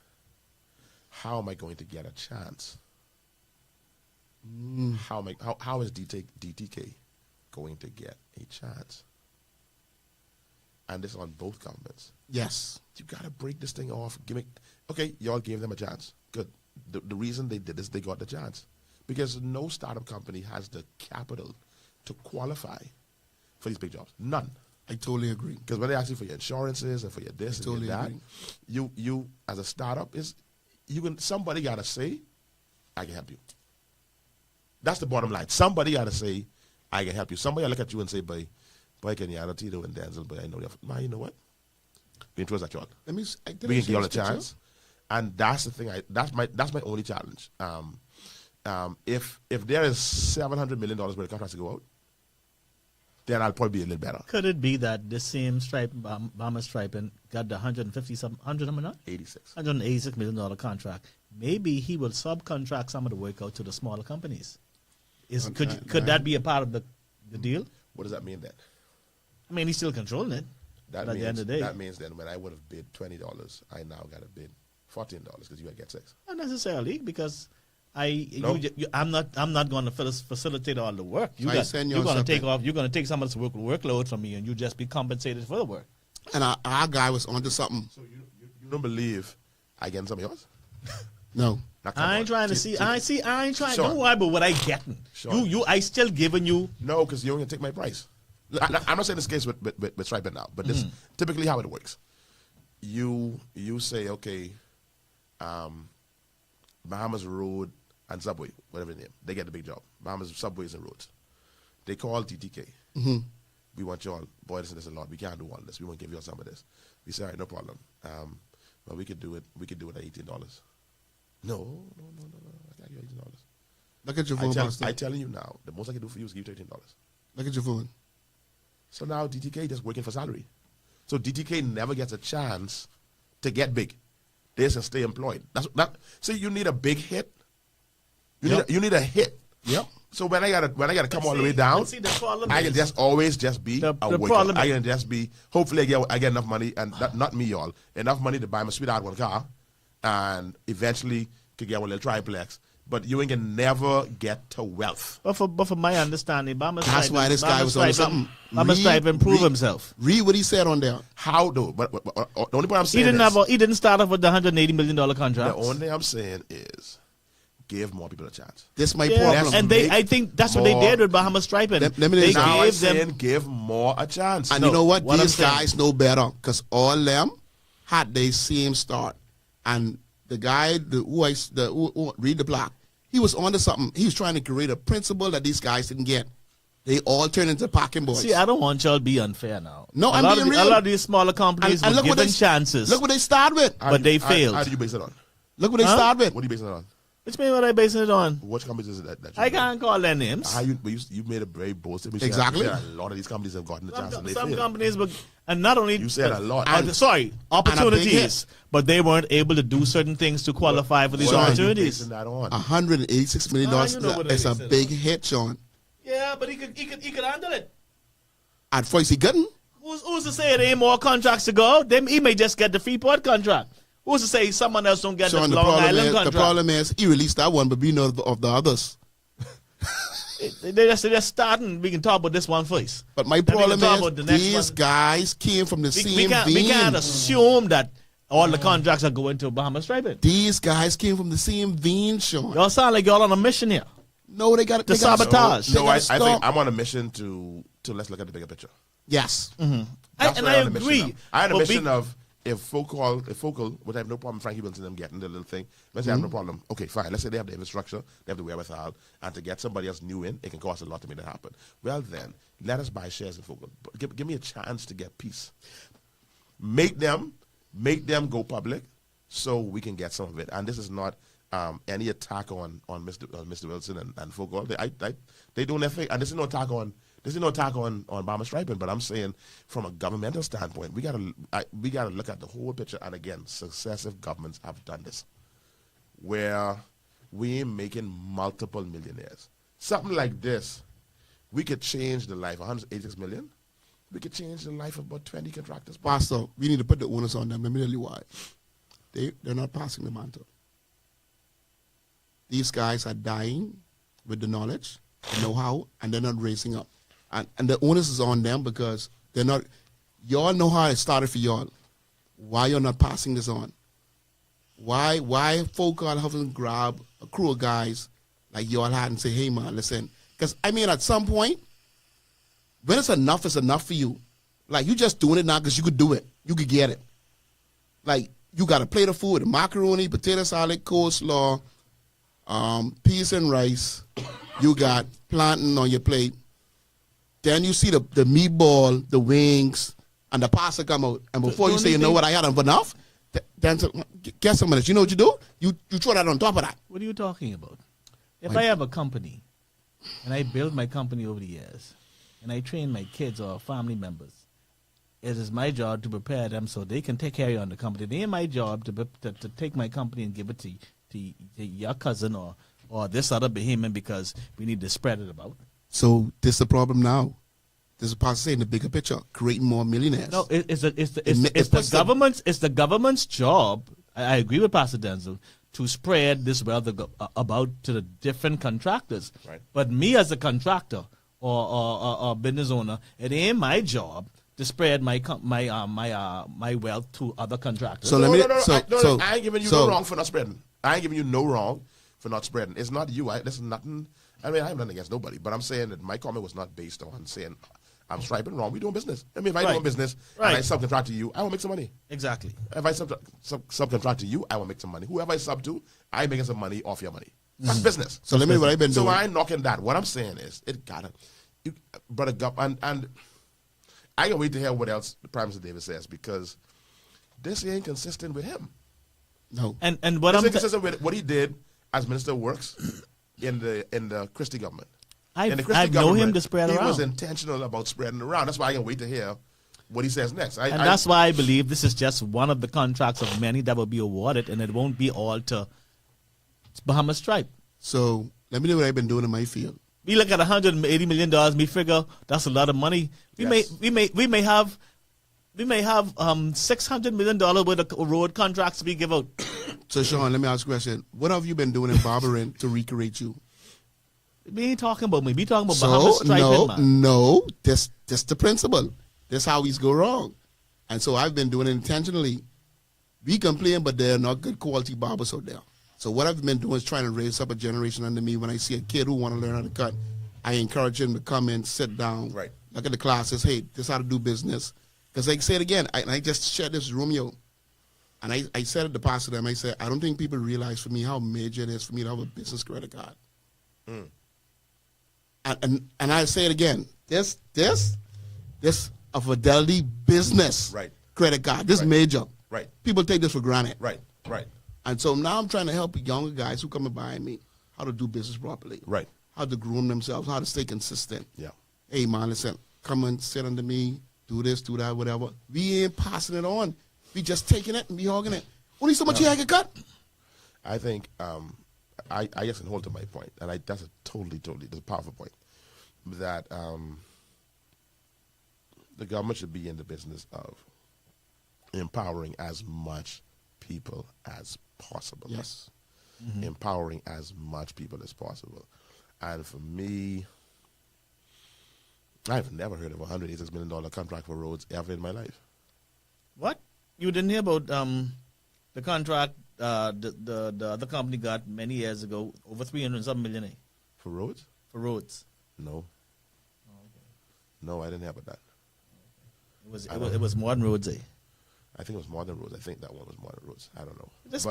how am I going to get a chance? How is DTK going to get a chance? And this on both governments. Yes. You got to break this thing off. Okay, y'all gave them a chance. Good. The reason they did this, they got the chance. Because no startup company has the capital to qualify for these big jobs. None. I totally agree. Because when they ask you for your insurances and for your this and your that, you as a startup somebody got to say, I can help you. That's the bottom line. Somebody got to say, I can help you. Somebody look at you and say, boy, Kenyatta, Tito, and Denczil, but I know you know what? We introduce that y'all. We can give y'all a chance. And that's the thing. That's my only challenge. If there is $700 million worth of contracts to go out, then I'll probably be a little better. Could it be that the same Stripe, Bahamas Stripe, and got the $186 million contract? Maybe he will subcontract some of the work out to the smaller companies. Could that be a part of the deal? What does that mean then? I mean, he's still controlling it. At the end of the day, that means then when I would have bid $20, I now got to bid $14 because you got to get 6. Not necessarily, because I'm not going to facilitate all the work. You're going to take some of this workload from me, and you just be compensated for the work. And our guy was onto something. So you don't believe I get some of yours? No. I ain't trying to see. I ain't trying. Sure. Don't worry about what I getting. Sure. I still giving you. No, because you're going to take my price. I'm not saying this case with Stripe now, but this is typically how it works. You say, okay, Bahamas Road and Subway, whatever the name, they get the big job. Bahamas Subways and Roads. They call DTK. Mm-hmm. We want y'all, boy, this a lot. We can't do all this. We want to give you all some of this. We say, all right, no problem. But we could do it. We could do it at $18. No. I can't give you $18. Look at your phone, Pastor. I'm telling you now, the most I can do for you is give you $13. Look at your phone. So now DTK just working for salary. So DTK never gets a chance to get big. They just stay employed. So you need a big hit. You need a hit. Yep. So when I gotta come all the way down, I can just always just be a worker. I can just be. Hopefully I get enough money, and not me, y'all, enough money to buy my sweetheart one car, and eventually could get one little triplex. But you ain't can never get to wealth. But for my understanding, that's why this guy was on something. Bama's trying to improve himself. Read what he said on there. How though? But the only point I'm saying He didn't start off with the $180 million contract. The only thing I'm saying is give more people a chance. This my problem. And I think that's what they did with Bahamas Striping. Give more a chance. And you know what? These guys know better because all them had the same start. And the guy who read the block, he was onto something. He was trying to create a principle that these guys didn't get. They all turned into packing boys. See, I don't want y'all to be unfair now. No, I'm being real. A lot of these smaller companies were given chances. Look what they start with. But they failed. How do you base it on? Look what they start with. What are you basing it on? Which mean what are you basing it on? Which companies is it that I can't call their names. You made a very bold statement. Exactly. A lot of these companies have gotten the chance and they Some failed. companies, and not only... You said a lot. Opportunities. But they weren't able to do certain things to qualify for these opportunities. $186 million is a big hit, Sean. Yeah, but he could handle it. At first he couldn't. Who's to say there ain't more contracts to go? He may just get the Freeport contract. Who's to say someone else don't get Sean, the Long Island contract? The problem is he released that one, but we know of the others. They're just starting. We can talk about this one first. But my problem is these guys came from the same vein. We can't assume that all the contracts are going to Bahamas Striping. These guys came from the same vein, Sean. Y'all sound like y'all on a mission here. No, they got to sabotage. No, I think I'm on a mission to let's look at the bigger picture. Yes. Mm-hmm. I agree. I had a mission of if Focal, which I have no problem Frankie Wilson them getting the little thing, let's say I have no problem. Okay, fine. Let's say they have the infrastructure, they have the wherewithal, and to get somebody else new in, it can cost a lot to make that happen. Well then, let us buy shares in Focal. Give me a chance to get peace. Make them go public so we can get some of it. And this is not any attack on Mr. Wilson and Focal. They doing their thing. And this is no attack on Bahamas Striping, but I'm saying from a governmental standpoint, we gotta look at the whole picture. And again, successive governments have done this, where we ain't making multiple millionaires. Something like this, we could change the life. 186 million, we could change the life of about 20 contractors. Pastor, we need to put the onus on them. Let me tell you why. They're not passing the mantle. These guys are dying with the knowledge, the know-how, and they're not raising up. And the onus is on them because they're not. Y'all know how it started for y'all. Why you're not passing this on? Why folk are having to grab a crew of guys like y'all had and say, hey man, listen. Because I mean, at some point, when it's enough for you. Like you just doing it now because you could do it. You could get it. Like you got a plate of food, macaroni, potato salad, coleslaw, peas and rice. You got plantain on your plate. Then you see the meatball, the wings, and the pasta come out. And before you say, you know what, I had enough, then get some of this. You know what you do? You throw that on top of that. What are you talking about? If I have a company, and I build my company over the years, and I train my kids or family members, it is my job to prepare them so they can take care of the company. It ain't my job to take my company and give it to your cousin or this other behemoth because we need to spread it about. So this is the problem now. This is Pastor saying the bigger picture, creating more millionaires. No, it's the government's job. I agree with Pastor Denczil to spread this wealth about to the different contractors. Right. But me as a contractor or business owner, it ain't my job to spread my wealth to other contractors. So I ain't giving you no wrong for not spreading. I ain't giving you no wrong for not spreading. It's not you. This is nothing. I mean, I have nothing against nobody, but I'm saying that my comment was not based on saying I'm striping wrong. We doing business. I mean, if I do business and I subcontract to you, I will make some money. Exactly. If I subcontract to you, I will make some money. Whoever I sub to, I'm making some money off your money. That's business. So let me what I've been doing. So I ain't knocking that. What I'm saying is, it gotta, and I can wait to hear what else the Prime Minister Davis says because this ain't consistent with him. No. And what I'm consistent with what he did as Minister of Works in the Christie government. I know him to spread around. He was intentional about spreading around. That's why I can wait to hear what he says next. That's why I believe this is just one of the contracts of many that will be awarded, and it won't be all to Bahamas Stripe. So let me know what I've been doing in my field. We look at $180 million. We figure that's a lot of money. We may have $600 million worth of road contracts we give out. So, Sean, let me ask you a question. What have you been doing in barbering to recreate you? We ain't talking about me. We talking about Bahamas striping, man. No. That's the principle. That's how we go wrong. And so I've been doing it intentionally. We complain, but there are not good quality barbers out there. So what I've been doing is trying to raise up a generation under me. When I see a kid who want to learn how to cut, I encourage him to come in, sit down, right, look at the classes. Hey, this is how to do business. Because I say it again, I just shared this with Romeo. And I said it to pastor them, I said, I don't think people realize for me how major it is for me to have a business credit card. Mm. And I say it again, this a Fidelity business credit card, this major. Right. People take this for granted. Right. And so now I'm trying to help younger guys who come behind me how to do business properly. Right. How to groom themselves, how to stay consistent. Yeah. Hey, man, listen, come and sit under me, do this, do that, whatever. We ain't passing it on. We just taking it and be hogging it. Only so much you can cut. I think I just can hold to my point, and that's a totally, that's a powerful point, that the government should be in the business of empowering as much people as possible. Yes. Mm-hmm. Empowering as much people as possible. And for me, I've never heard of a $186 million contract for roads ever in my life. What? You didn't hear about the contract the other company got many years ago, over 300-something million, eh? For roads? For roads. No. Oh, okay. No, I didn't have that. It was more than roads, eh? I think it was more than roads. I think that one was more than roads. I don't know. This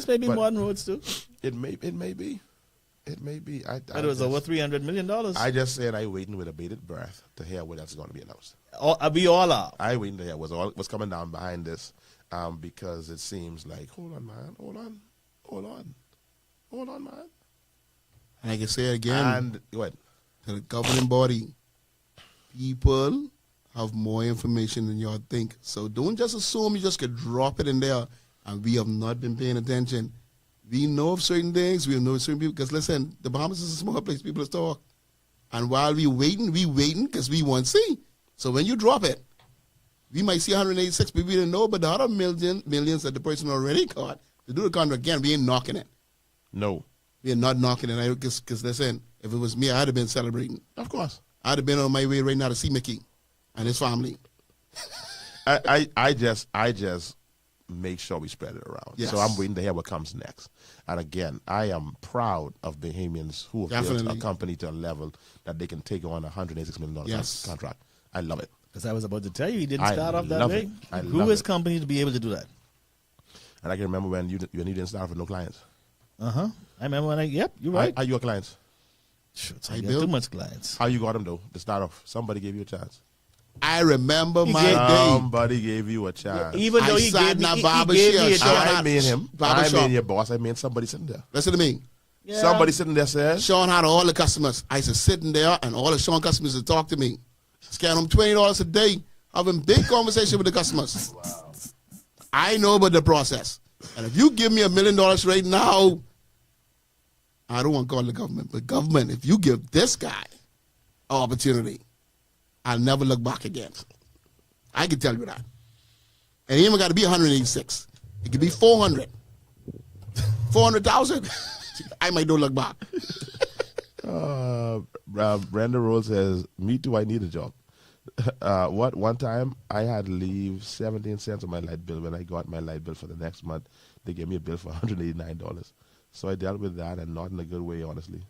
may be more than roads too. It may be. It may be. But it was over $300 million. I just said I waiting with a bated breath to hear what else is going to be announced. We all are. I waiting to hear what's coming down behind this, because it seems like, hold on, man, hold on, man. I can say it again. And what? To the governing body, people have more information than y'all think. So don't just assume you just could drop it in there, and we have not been paying attention. We know of certain things. We know certain people. Because listen, the Bahamas is a small place. People talk. And while we waiting because we want to see. So when you drop it, we might see 186 people we didn't know, but the other millions that the person already got to do the contract again, we ain't knocking it. No. We are not knocking it. Because listen, if it was me, I'd have been celebrating. Of course. I'd have been on my way right now to see Mickey and his family. I just make sure we spread it around. Yes. So I'm waiting to hear what comes next. And again, I am proud of Bahamians who have built a company to a level that they can take on a $186 million contract. I love it. Because I was about to tell you, he didn't start off that way. Who is company to be able to do that? And I can remember when you didn't start with no clients. Uh-huh. I remember when yep, you're right. Are you a clients? Sure, I got too much clients. How you got them, though, to start off? Somebody gave you a chance. I remember my day. Somebody gave you a chance. Even though he gave me a chance. I mean him. I mean your boss. I mean somebody sitting there. Listen to me. Yeah. Somebody sitting there says. Sean had all the customers. I used to sitting there, and all the Sean customers would talk to me. Scan them $20 a day, having big conversation with the customers. Wow. I know about the process. And if you give me $1 million right now, I don't want to call the government, but government, if you give this guy an opportunity, I'll never look back again. I can tell you that. And it ain't even got to be 186. It could be 400. 400,000. I might don't look back. Brenda Rose says, me too, I need a job. One time I had to leave 17 cents on my light bill. When I got my light bill for the next month, they gave me a bill for $189. So I dealt with that, and not in a good way, honestly.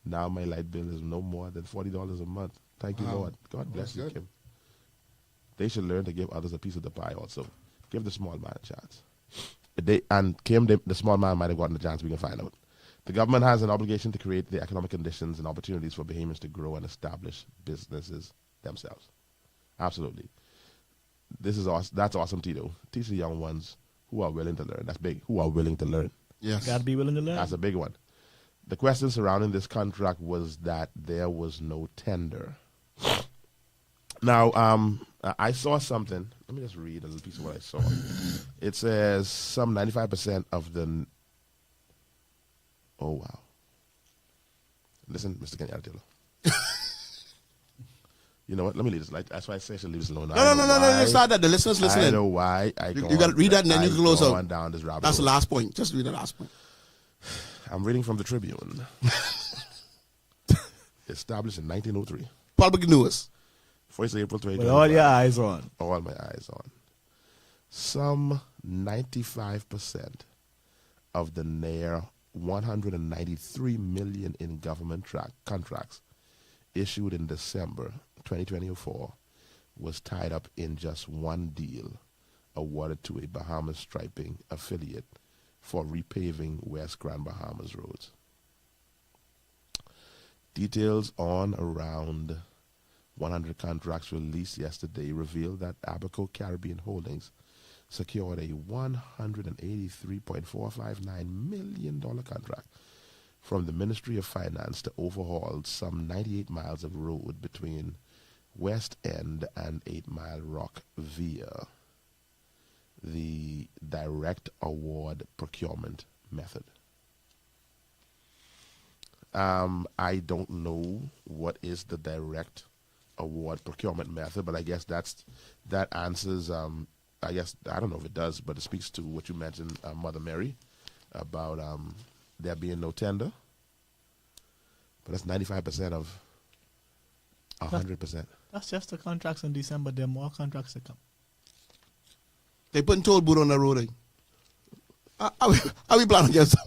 Now my light bill is no more than $40 a month. Thank you, Lord. God bless you, Kim. They should learn to give others a piece of the pie also. Give the small man a chance. Kim, the small man might have gotten a chance. We can find out. The government has an obligation to create the economic conditions and opportunities for Bahamians to grow and establish businesses themselves. Absolutely. This is awesome. That's awesome, Tito. Teach the young ones who are willing to learn. That's big. Who are willing to learn. Yes. Got to be willing to learn. That's a big one. The question surrounding this contract was that there was no tender. Now, I saw something. Let me just read a little piece of what I saw. It says some 95% of the... Oh, wow. Listen, Mr. Kenyatta. You know what? Let me leave this. Like that's why I say I should leave this alone. No. It's not that the listeners listening. I know why. You got to read that and then you can close out. Down this rabbit That's hole. the last point. Just read the last point. I'm reading from the Tribune. Established in 1903. Public news. 1st April 2025. With all your eyes on. All my eyes on. Some 95% of the near 193 million in government contracts issued in December 2024 was tied up in just one deal awarded to a Bahamas Striping affiliate for repaving West Grand Bahamas roads. Details on around 100 contracts released yesterday revealed that Abaco Caribbean Holdings secured a $183.459 million contract from the Ministry of Finance to overhaul some 98 miles of road between West End and 8 Mile Rock via the direct award procurement method. I don't know what is the direct award procurement method, but I guess that answers. I guess I don't know if it does, but it speaks to what you mentioned, Mother Mary, about there being no tender. But that's 95% of 100%. That's just the contracts in December. There are more contracts to come. They putting toll booth on the road. Are we planning against them?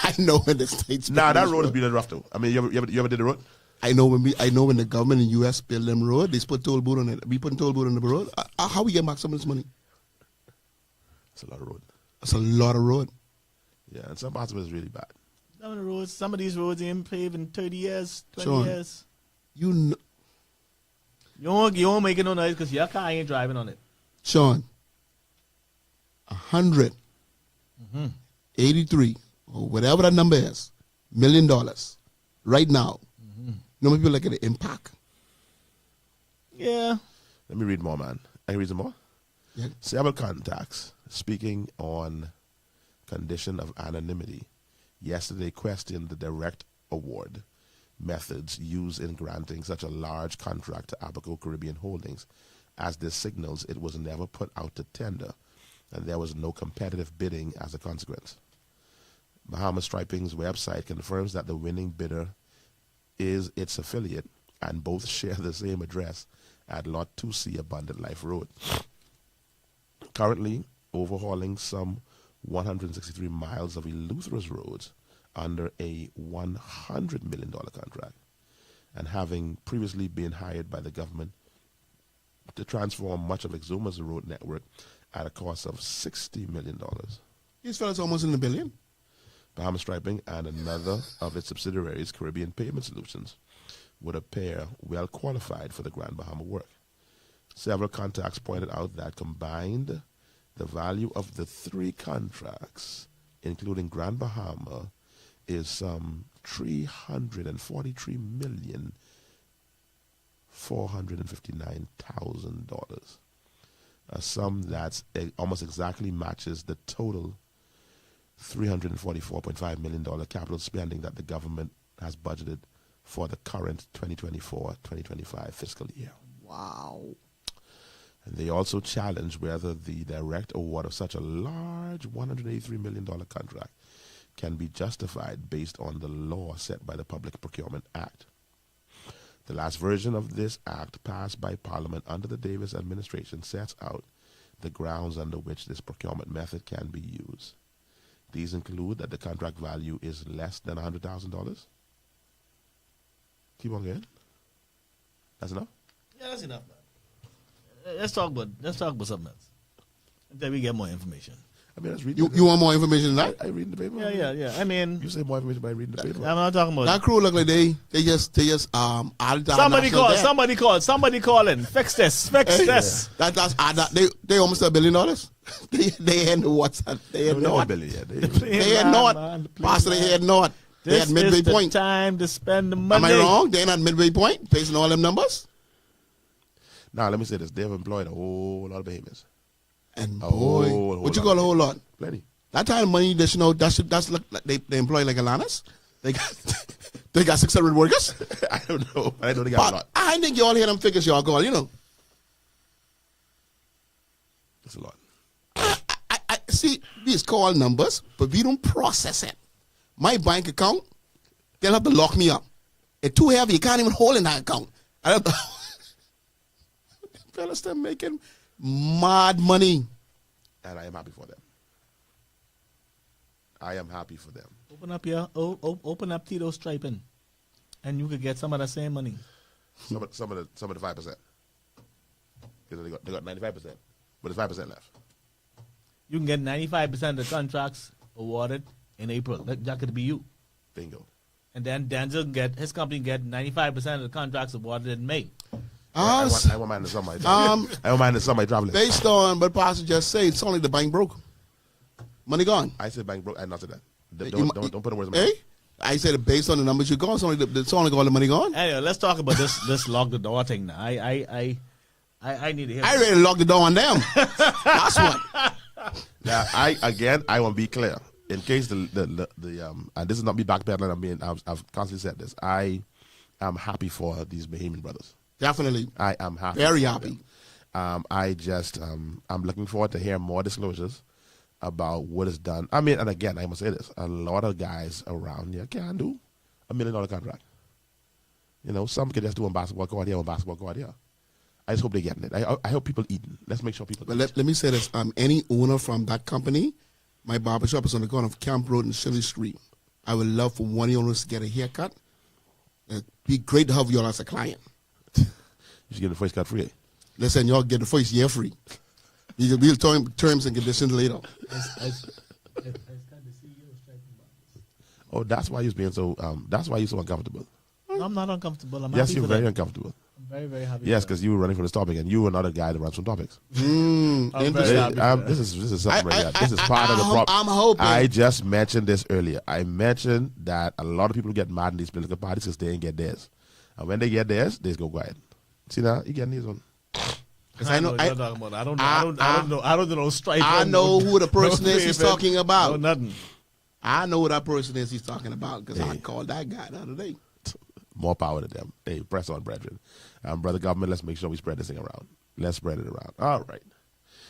I know when the states. Nah, that road has been rough though. I mean, you ever did the road? I know when the government in the U.S. build them road, they put toll booth on it. We putting toll booth on the road. How we get back some of this money? It's a lot of road. That's a lot of road. Yeah, and some parts of it is really bad. Some of these roads ain't paved in 30 years, 20 Sean, years. You won't make no noise because your car ain't driving on it. Sean, 183 or whatever that number is, $1 million right now. No more people look at the impact. Yeah. Let me read more, man. I can read some more. Yeah. Several contacts speaking on condition of anonymity yesterday questioned the direct award methods used in granting such a large contract to Abaco Caribbean Holdings, as this signals it was never put out to tender and there was no competitive bidding as a consequence. Bahamas Striping's website confirms that the winning bidder is its affiliate and both share the same address at Lot 2C Abundant Life Road. Currently overhauling some 163 miles of Eleutheris roads under a $100 million contract, and having previously been hired by the government to transform much of Exuma's road network at a cost of $60 million. These fellas almost in the billion. Bahamas Striping and another of its subsidiaries, Caribbean Payment Solutions, would appear well qualified for the Grand Bahama work. Several contacts pointed out that combined, the value of the three contracts, including Grand Bahama, is some $343,459,000, a sum that almost exactly matches the total $344.5 million capital spending that the government has budgeted for the current 2024-2025 fiscal year. Wow. And they also challenge whether the direct award of such a large $183 million contract can be justified based on the law set by the Public Procurement Act. The last version of this act, passed by Parliament under the Davis administration, sets out the grounds under which this procurement method can be used. These include that the contract value is less than $100,000. Keep on going. That's enough? Yeah, that's enough, man. Let's talk about something else. Until we get more information. I mean, let's read. You want more information than that? I read the paper. Yeah. I mean, You say more information by reading the paper. I'm not talking about That crew look like they just added that. Somebody calling. Fix this. That's That's they almost $1 billion. they had what's that? They had No, not. Billy, yeah, They had not. Pastor, they had not. They This had midway is the point. time to spend the money. Am I wrong? They not midway point based on all them numbers. Now, let me say this. They've employed a whole lot of behemoths. And A boy, whole what you lot. call a whole lot? Plenty. That kind of money, that's look like they employ like Alanis. They got They got 600 workers? I don't know. I know they got a lot. I think y'all hear them figures y'all call, you know. That's a lot. I see, these call numbers, but we don't process it. My bank account, they'll have to lock me up. It's too heavy. You can't even hold in that account. I have to. Fellas, they're making mad money. And I am happy for them. I am happy for them. Open up Tito striping, and you could get some of the same money. Some of the 5%. Because they got 95%, but there's 5% left. You can get 95% of the contracts awarded in April. That could be you. Bingo. And then Denczil can get his company get 95% of the contracts awarded in May. I won't mind the summer. I won't mind the summer traveling. Based on what Pastor just said, it's only the bank broke. Money gone. I said bank broke. I not said that. Don't put the words in my Hey? mouth. I said based on the numbers you gone, it's only all the money gone. Anyway, let's talk about this lock the door thing now. I need to hear. I ready to lock the door on them. That's what. Now, I want to be clear. In case and this is not me backpedaling. I've constantly said this. I am happy for these Bahamian brothers. Definitely. I am happy. Very happy. I'm looking forward to hear more disclosures about what is done. I mean, and again, I must say this: a lot of guys around here can do $1 million contract. You know, some can just do on basketball court here, on basketball court here. I just hope they're getting it. I hope people eating. Let's make sure people. But let me say this: any owner from that company, my barbershop is on the corner of Camp Road and Shirley Street. I would love for one of the owners to get a haircut. It'd be great to have y'all as a client. You should get the first cut free. Listen, y'all get the first year free. We'll terms and conditions later. Oh, that's why you're being so. That's why you're so uncomfortable. I'm not uncomfortable. I'm Yes, happy you're for very them. uncomfortable. I'm very, very happy. Yes, because you were running from this topic, and you were another guy that runs from topics. I'm very happy for them. This is something right here. This is part of the problem. I'm hoping. I just mentioned this earlier. I mentioned that a lot of people get mad in these political parties because they didn't get theirs, and when they get theirs, they just go quiet. See now, you getting these one. I know. I don't know stripe. I know who the person is he's No talking about. nothing. I know who that person is he's talking about because I called that guy the other day. More power to them. Hey, press on, brethren. Brother government, let's make sure we spread this thing around. Let's spread it around. All right.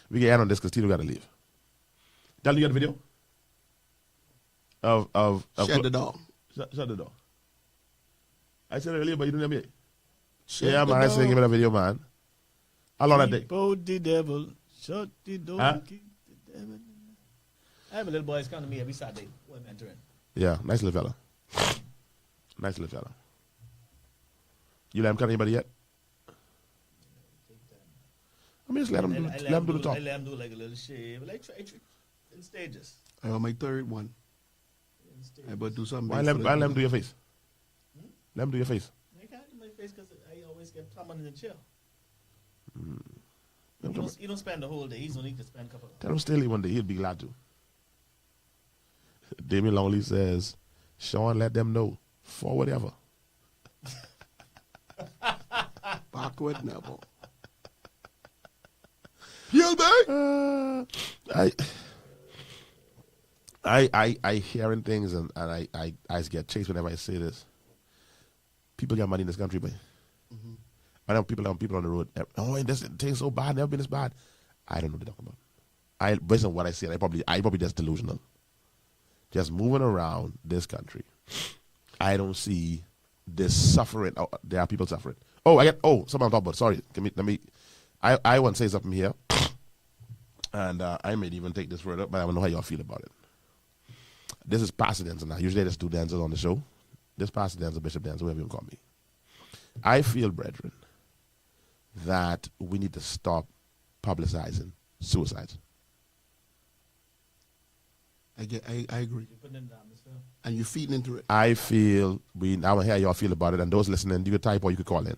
We can end on this because Tito got to leave. Dal, you got a video? Of Shut the door. Shut the door. I said it earlier, but you didn't hear me. Shut the man, I said door. give me that video, man. How long that take? Keep the devil, shut the door. Huh? Keep the devil. I have a little boy. He's coming to me every Saturday when I'm entering. Yeah, nice little fella. Nice little fella. You let him cut anybody yet? I mean, just let him do the talk. I let him do like a little shave, like try in stages. I want my third one. I better do something. Why let him do your face? Let him do your face. I can't do my face because I always get plumb in the chair. Tell You don't spend the whole day. He's only to spend a couple of him stay late one day. He'll be glad to. Damien Longley says, Sean, let them know. Forward ever. Backward never. I hearing things and I just get chased whenever I say this. People get money in this country, but I know people on the road. Oh, this thing's so bad. Never been this bad. I don't know what they're talking about. Based on what I said, I probably just delusional. Just moving around this country, I don't see this suffering. Oh, there are people suffering. Something I'm talking about. Sorry, I want to say something here, and I may even take this further, but I don't know how y'all feel about it. This is Pastor Denczil now. Usually I just do Denczil on the show. This Pastor Denczil, Bishop Denczil, whatever you call me. I feel, brethren, that we need to stop publicizing suicides. I agree. You're putting it in the atmosphere. And you're feeding into it. I feel, I want to hear how y'all feel about it, and those listening, you could type or you could call in.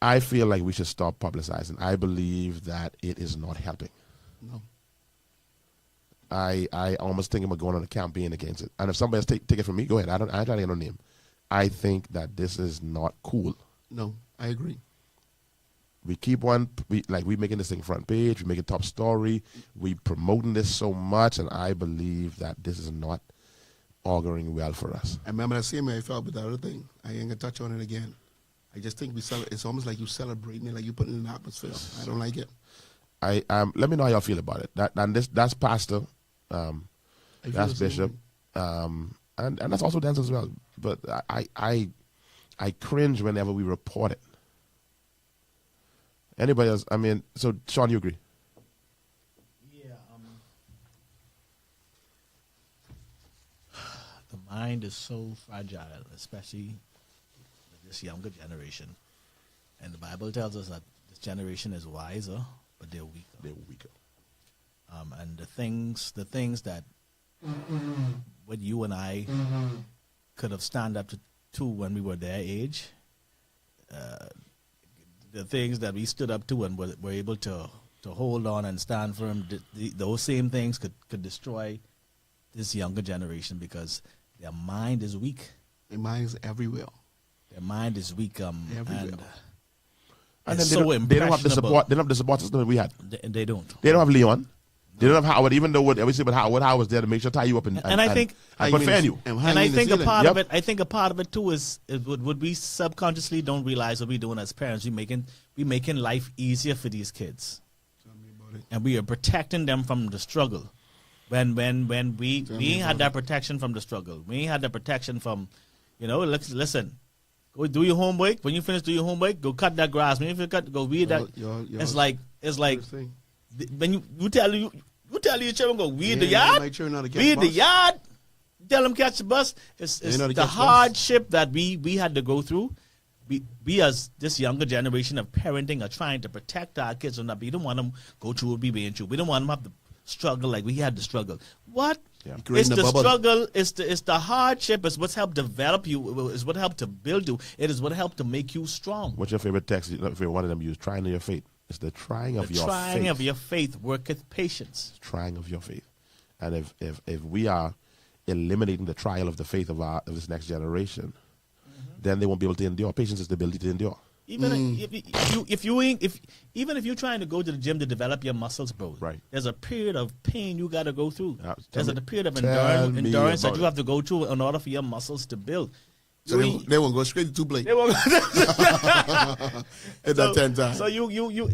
I feel like we should stop publicizing. I believe that it is not helping. No. I almost think about going on a campaign against it. And if somebody else take it from me, go ahead. I ain't trying to get no name. I think that this is not cool. No, I agree. We keep we making this thing front page, we make it top story, we promoting this so much, and I believe that this is not auguring well for us. I remember the same way I felt with the other thing. I ain't gonna touch on it again. I just think it's almost like you celebrating it, like you putting it in the atmosphere. I don't like it. Let me know how y'all feel about it. That's Pastor, that's Bishop, and that's also Denczil as well. But I cringe whenever we report it. Anybody else? I mean, so Sean, you agree? Yeah. The mind is so fragile, especially this younger generation. And the Bible tells us that this generation is wiser, but they're weaker. They're weaker. And the things that what you and I could have stand up to when we were their age, the things that we stood up to and were able to hold on and stand firm, those same things could destroy this younger generation because their mind is weak. Their mind is everywhere. Their mind is weak. Everywhere. And it's then they don't have the support. They don't have the support system that we had. They don't. They don't have Leon. They don't have Howard, even though we say, but Howard was there to make sure tie you up and I think fan you. And I think a part of it. I think a part of it too is what we subconsciously don't realize what we're doing as parents. We making life easier for these kids, and we are protecting them from the struggle. When we ain't had that protection from the struggle. We ain't had that protection from, listen. Go do your homework. When you finish do your homework, go cut that grass. When you finish cut, go weed that. It's like when you tell your children go weed the yard. Weed the yard. Tell them catch the bus. It's the hardship that we had to go through. We as this younger generation of parenting are trying to protect our kids from that. We don't want them go through what we being through. We don't want them have to struggle like we had to struggle. What? Yeah. It's the struggle. It's the hardship. It's what's helped develop you. It's what helped to build you. It is what helped to make you strong. What's your favorite text? If one of them use trying of your faith. It's the trying of your faith. The trying of your faith worketh patience. Trying of your faith. And if we are eliminating the trial of the faith of this next generation, then they won't be able to endure. Patience is the ability to endure. Even if you're trying to go to the gym to develop your muscles, bro, right? There's a period of pain you got to go through. There's a period of endurance that you have to go through in order for your muscles to build. So they won't go straight to 2 plate. They won't go. 10 times. So you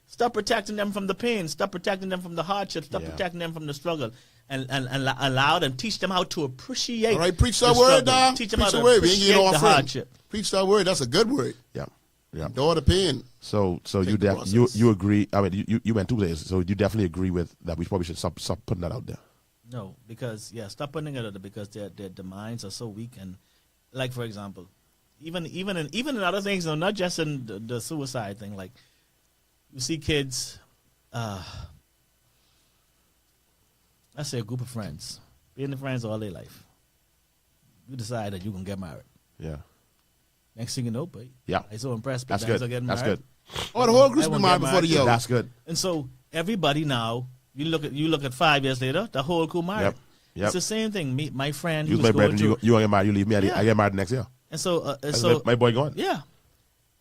stop protecting them from the pain. Stop protecting them from the hardship. Stop protecting them from the struggle. And allow them, teach them how to appreciate. All right, preach that word, dog. Teach them how to appreciate the hardship. Preach that word. That's a good word. Yeah. Endure the pain. So you agree? I mean, you went 2 days, so you definitely agree with that. We probably should stop putting that out there. No, because stop putting it out there because their minds are so weak. And like for example, even in other things, not just in the suicide thing. Like you see kids. Let's say a group of friends, being friends all their life. You decide that you're going to get married. Yeah. Next thing you know, boy. Yeah. I'm so impressed. That's good. That's good. Oh, the whole group's been married before the year. That's good. And so everybody now, you look at 5 years later, the whole crew married. Yep. It's the same thing. My friend, you was my brother. You want to get married? You leave me. I get married next year. And so, my boy gone. Yeah.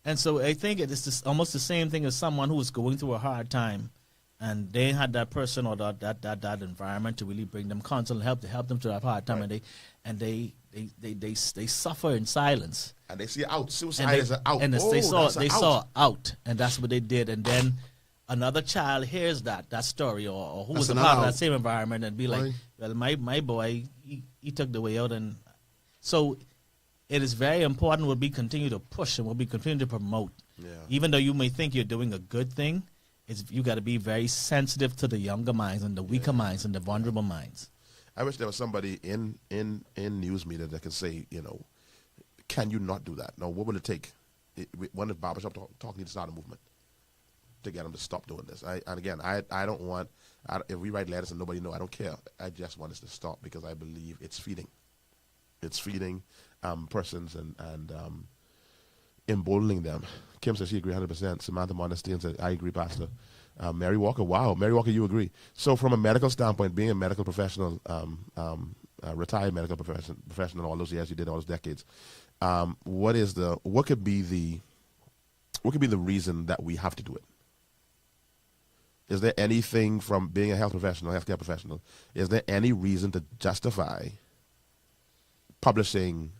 And so I think it's almost the same thing as someone who is going through a hard time. And they had that person or that environment to really bring them counsel and help them through that hard time, right. and they suffer in silence. And they see out. Suicide is out. And they saw out, and that's what they did. And then another child hears that story, or who was a part of that same environment, and be like, well, my boy, he took the way out, and so it is very important what we continue to push and what we continue to promote. Yeah. Even though you may think you're doing a good thing. You got to be very sensitive to the younger minds and the weaker minds and the vulnerable minds. I wish there was somebody in news media that could say, can you not do that? No, what would it take? When does Barbershop Talk need to start a movement to get them to stop doing this? I don't want, if we write letters and nobody know, I don't care. I just want us to stop because I believe it's feeding. It's feeding persons and emboldening them. Kim says she agrees 100%. Samantha Modestine said, I agree, Pastor. Mary Walker, wow. Mary Walker, you agree. So from a medical standpoint, being a medical professional, retired medical professional all those years you did, all those decades, what could be the reason that we have to do it? Is there anything from being a healthcare professional, is there any reason to justify publishing,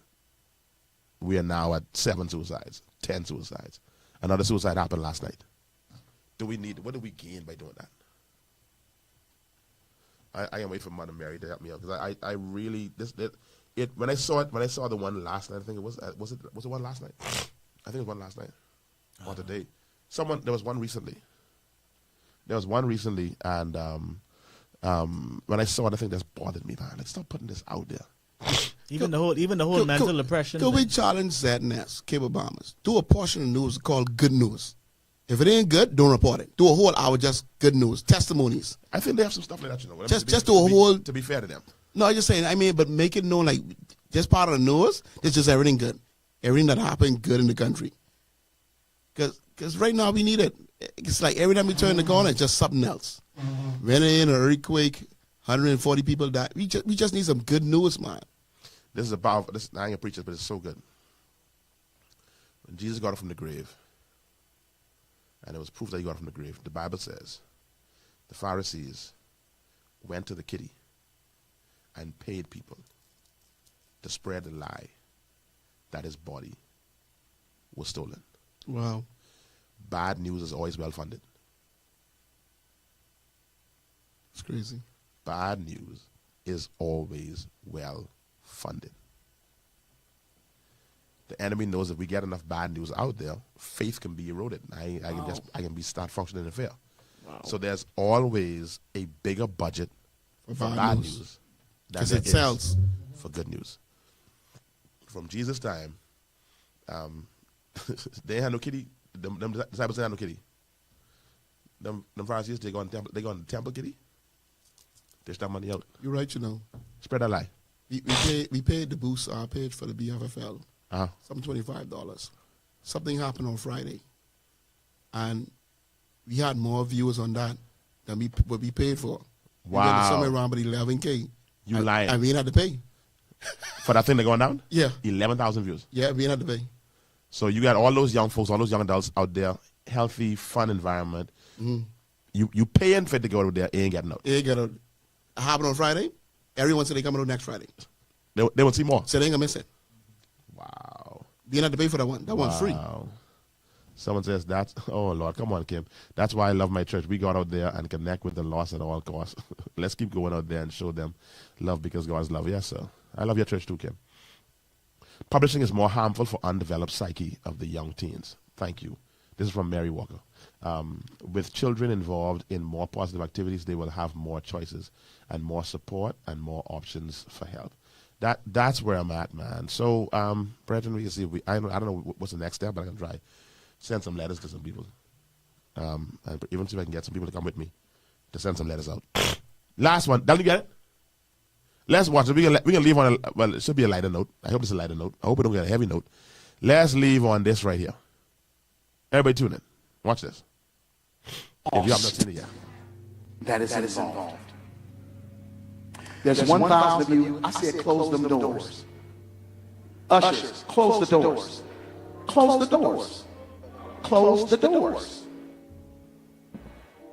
we are now at 7 suicides, 10 suicides. Another suicide happened last night. What do we gain by doing that? I can wait for Mother Mary to help me out, because I really, when I saw the one last night, I think was it one last night? I think it was one last night. Or today. There was one recently. And when I saw it, I think that's bothered me, man. Like, stop putting this out there. Even the whole mental depression. Could we challenge that and ask cable bombers? Do a portion of news called good news. If it ain't good, don't report it. Do a whole hour just good news, testimonies. I think they have some stuff like that, you know. Just do a whole. To be fair to them. No, I'm just saying. I mean, but make it known, like, just part of the news. It's just everything good, everything that happened good in the country. Because right now we need it. It's like every time we turn the corner, it's just something else. Rain, an earthquake, 140 people died. We just need some good news, man. This is about this. I ain't gonna preach this, but it's so good. When Jesus got up from the grave, and it was proof that he got up from the grave, the Bible says the Pharisees went to the kitty and paid people to spread the lie that his body was stolen. Wow. Bad news is always well funded. It's crazy. Bad news is always well funded. The enemy knows if we get enough bad news out there, faith can be eroded. I can start functioning in fear. Wow. So there's always a bigger budget for bad news than because there it is sells for good news. From Jesus' time, they had no kitty. Them disciples had no kitty. Them Pharisees, they go on the temple kitty. They start money out. You're right, you know. Spread that lie. We paid the boost our page for the BFFL. Some $25. Something happened on Friday, and we had more viewers on that than what we paid for. Wow. We got somewhere around about 11K. You lying? And we ain't had to pay. For that thing that going down? Yeah. 11,000 views. Yeah, we ain't had to pay. So you got all those young folks, all those young adults out there, healthy, fun environment. Mm-hmm. You paying for it to go out there, ain't getting out. Ain't getting out. It happened on Friday. Everyone said they coming out next Friday. They will see more. So they ain't gonna miss it. Wow. We ain't have to pay for that one. That one's free. Someone says oh Lord, come on, Kim. That's why I love my church. We got out there and connect with the lost at all costs. Let's keep going out there and show them love because God's love. Yes, sir. I love your church too, Kim. Publishing is more harmful for undeveloped psyche of the young teens. Thank you. This is from Mary Walker. With children involved in more positive activities, they will have more choices and more support and more options for help. That's where I'm at, man. So, Brethren, we can see if I don't know what's the next step, but I can try send some letters to some people. And even see if I can get some people to come with me to send some letters out. Last one. Did you get it? Let's watch it. We can leave on it should be a lighter note. I hope it's a lighter note. I hope we don't get a heavy note. Let's leave on this right here. Everybody tune in. Watch this. If you have not seen it yet. That is involved. There's 1,000 of you. I said close them doors. Ushers, close the doors. Close the doors. Close the doors.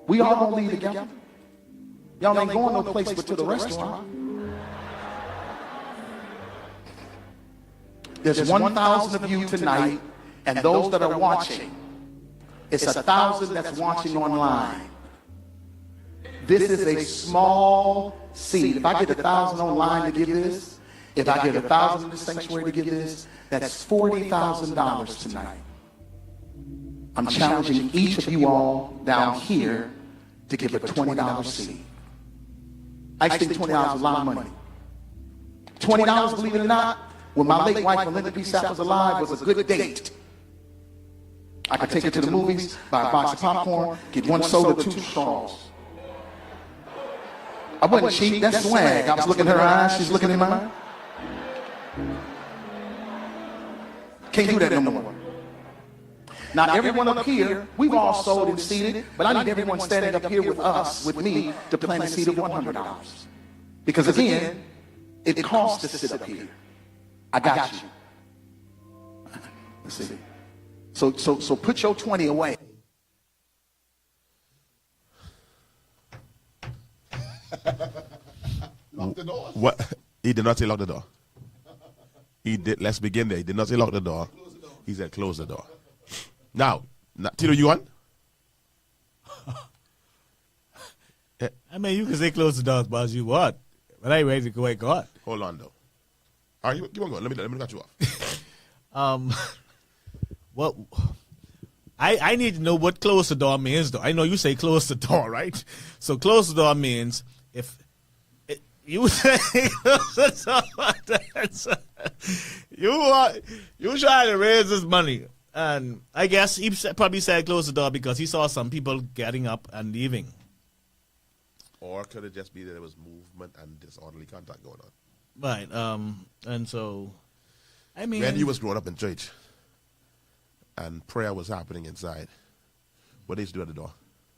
We all gonna leave together. Y'all ain't going no place but to the restaurant. There's 1,000 of you tonight, and those that are watching, it's 1,000 that's watching online. This is a small seed. If I get 1,000 online to give this, if I get 1,000 in the sanctuary to give this, that's $40,000 tonight. I'm challenging each of you all down here to give a $20 seed. I think $20 is a lot of money. $20, believe it or not, when my late wife Melinda P. Sapp was alive, was a good date. I could take her to the movies, buy a box of popcorn, get one soda, 2 straws. I wasn't cheap, that's swag. I was looking in her eyes, she's looking in mine. Can't do that no more. Now everyone up here, we've all sold and seated, but I need everyone standing up here with us, with me, to plant a seed of $100. Because again, it costs to sit up here. I got you. Let's see. So put your 20 away. Lock the door. What? He did not say lock the door. He did. Let's begin there. He did not say lock the door. He said close the door. Now, Tito, you on? I mean, you can say close the door as much as you want, but I ain't ready to go wake up. Hold on, though. All right, keep on going. Let me cut you off. What? I need to know what close the door means, though. I know you say close the door, right? So close the door means if you say close the door, you trying to raise this money. And I guess he probably said close the door because he saw some people getting up and leaving. Or could it just be that there was movement and disorderly conduct going on? Right. And so, I mean, when you was growing up in church and prayer was happening inside, what they used to do at the door?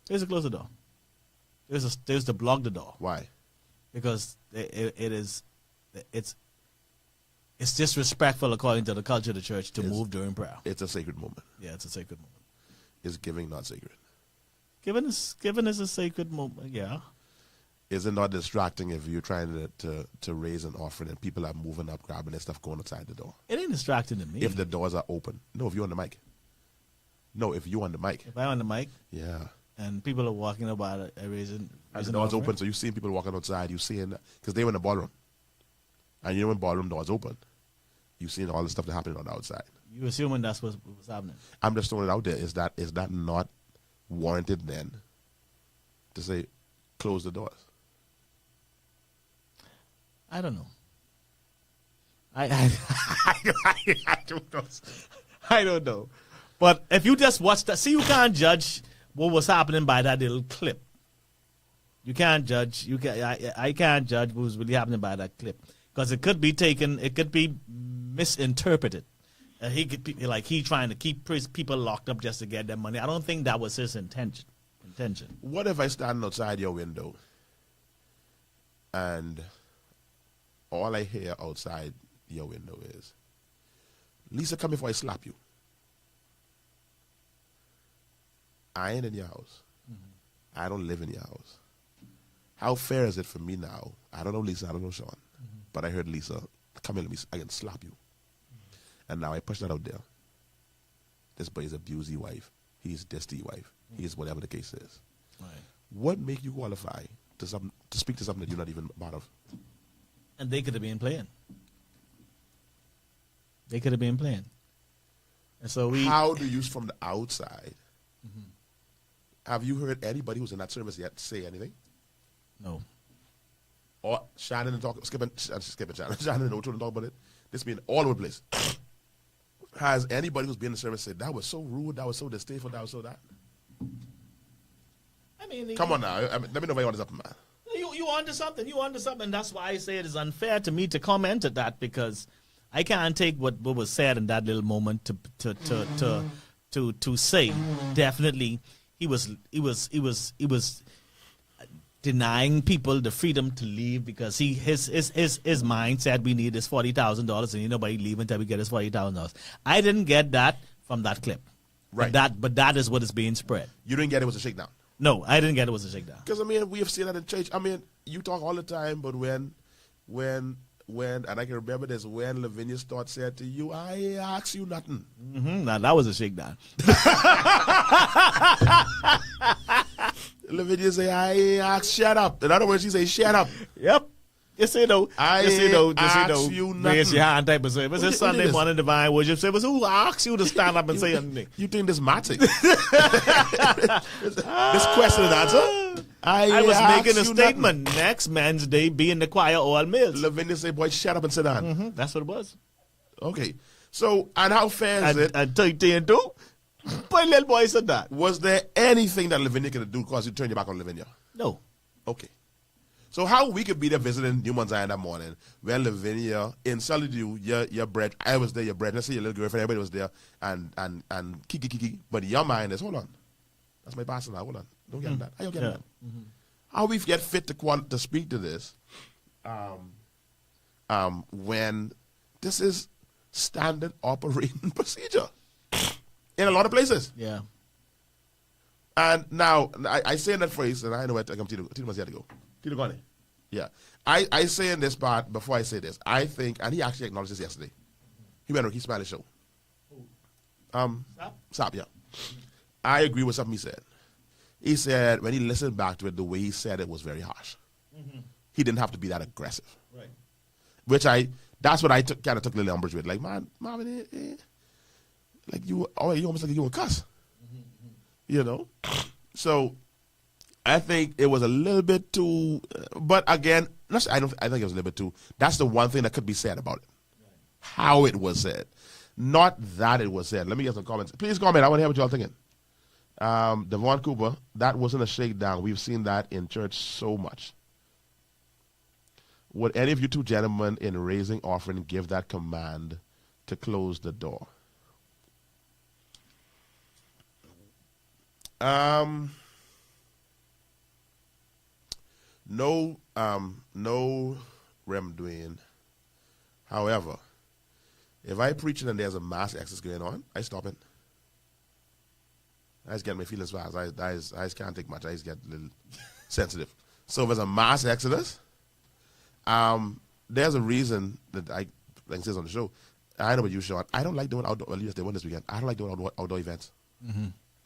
They used to close the door. They used to block the door. Why? Because it's disrespectful according to the culture of the church to move during prayer. It's a sacred moment. Yeah, it's a sacred moment. Is giving not sacred? Giving is a sacred moment. Yeah. Is it not distracting if you're trying to raise an offering and people are moving up, grabbing their stuff, going outside the door? It ain't distracting to me. If the doors are open. No, if you're on the mic. No, if you're on the mic. If I'm on the mic. Yeah. And people are walking about raising and the doors offering. open, so you see people walking outside, you seeing, because they were in the ballroom. And you know when ballroom doors open, you seeing all the stuff that happening on the outside. You assuming that's what's happening. I'm just throwing it out there. Is that not warranted then to say close the doors? I don't know. I don't know. I don't know. But if you just watch that, see, you can't judge what was happening by that little clip. You can't judge. I can't judge what was really happening by that clip because it could be taken. It could be misinterpreted. He could be like he trying to keep people locked up just to get their money. I don't think that was his intention. What if I stand outside your window and all I hear outside your window is, Lisa, come before I slap you. I ain't in your house. Mm-hmm. I don't live in your house. How fair is it for me now? I don't know Lisa, I don't know Sean. Mm-hmm. But I heard Lisa, come here, I can slap you. Mm-hmm. And now I push that out there. This boy is abused his wife. He's dissed his wife. Mm-hmm. He's whatever the case is. Right. What make you qualify to speak to something that you're not even part of? And they could have been playing. And so how do you, from the outside, mm-hmm. have you heard anybody who's in that service yet say anything? No. Or Shannon and skipping Shannon. Shannon and O'Toole talk about it. This being all over the place. Has anybody who's been in the service said that was so rude, that was so distasteful, that was so that? I mean, come on now. Let me know if I want something, man. You onto something. And that's why I say it is unfair to me to comment at that because I can't take what was said in that little moment to say definitely he was denying people the freedom to leave because his mind said we need this $40,000 and nobody leave until we get this $40,000. I didn't get that from that clip. Right. But that is what is being spread. You didn't get it was a shakedown. No, I didn't get it was a shakedown. Because I mean we have seen that in church. I mean you talk all the time, but when and I can remember this when Lavinia Stott said to you, I ask you nothing. Mm-hmm. Now that was a shakedown. Lavinia say, I ask, shut up. In other words, she say, shut up. Yep. You see, though. Ask you nothing. Raise your hand type of service. It's Sunday morning divine worship service. Who asks you to stand up and say anything? You think this matters? This question and answer? I was making a statement. Nothing. Next man's day be in the choir all males. Lavinia say, boy, shut up and sit down. Mm-hmm. That's what it was. Okay. So, and how fair is it? And Tito, boy, little boy said that. Was there anything that Lavinia could do because you turned your back on Lavinia? No. Okay. So how we could be there visiting Newman Zion that morning when Lavinia insulted you, your bread, I was there, your bread, let's say your little girlfriend, everybody was there, and kiki, but your mind is, hold on, that's my pastor now, hold on, don't get that. How you get that? Mm-hmm. How we get fit to speak to this when this is standard operating procedure in a lot of places. Yeah. And now, I say in that phrase, and I know where Tito must have to go. Tito gone. Yeah. I say in this part, before I say this, I think, and he actually acknowledged this yesterday, He went on Ricky Smiley's show. Stop, yeah. I agree with something he said. He said when he listened back to it, the way he said it was very harsh. He didn't have to be that aggressive. Right. That's what I kind of took a little umbrage with. Like, man, Marvin, like you almost like you a cuss. You know? So I think it was a little bit too, but again, I think it was a little bit too, that's the one thing that could be said about it. How it was said. Not that it was said. Let me get some comments. Please comment. I want to hear what y'all thinking. Devon Cooper, that wasn't a shakedown. We've seen that in church so much. Would any of you two gentlemen in raising offering give that command to close the door? No rem doing. However, if I preach and there's a mass exodus going on, I stop it. I just get my feelings fast. I just can't take much. I just get a little sensitive. So if there's a mass exodus, there's a reason that like it says on the show. I know what you, Sean. I don't like doing outdoor. Well, yes, they won this weekend. I don't like doing outdoor events.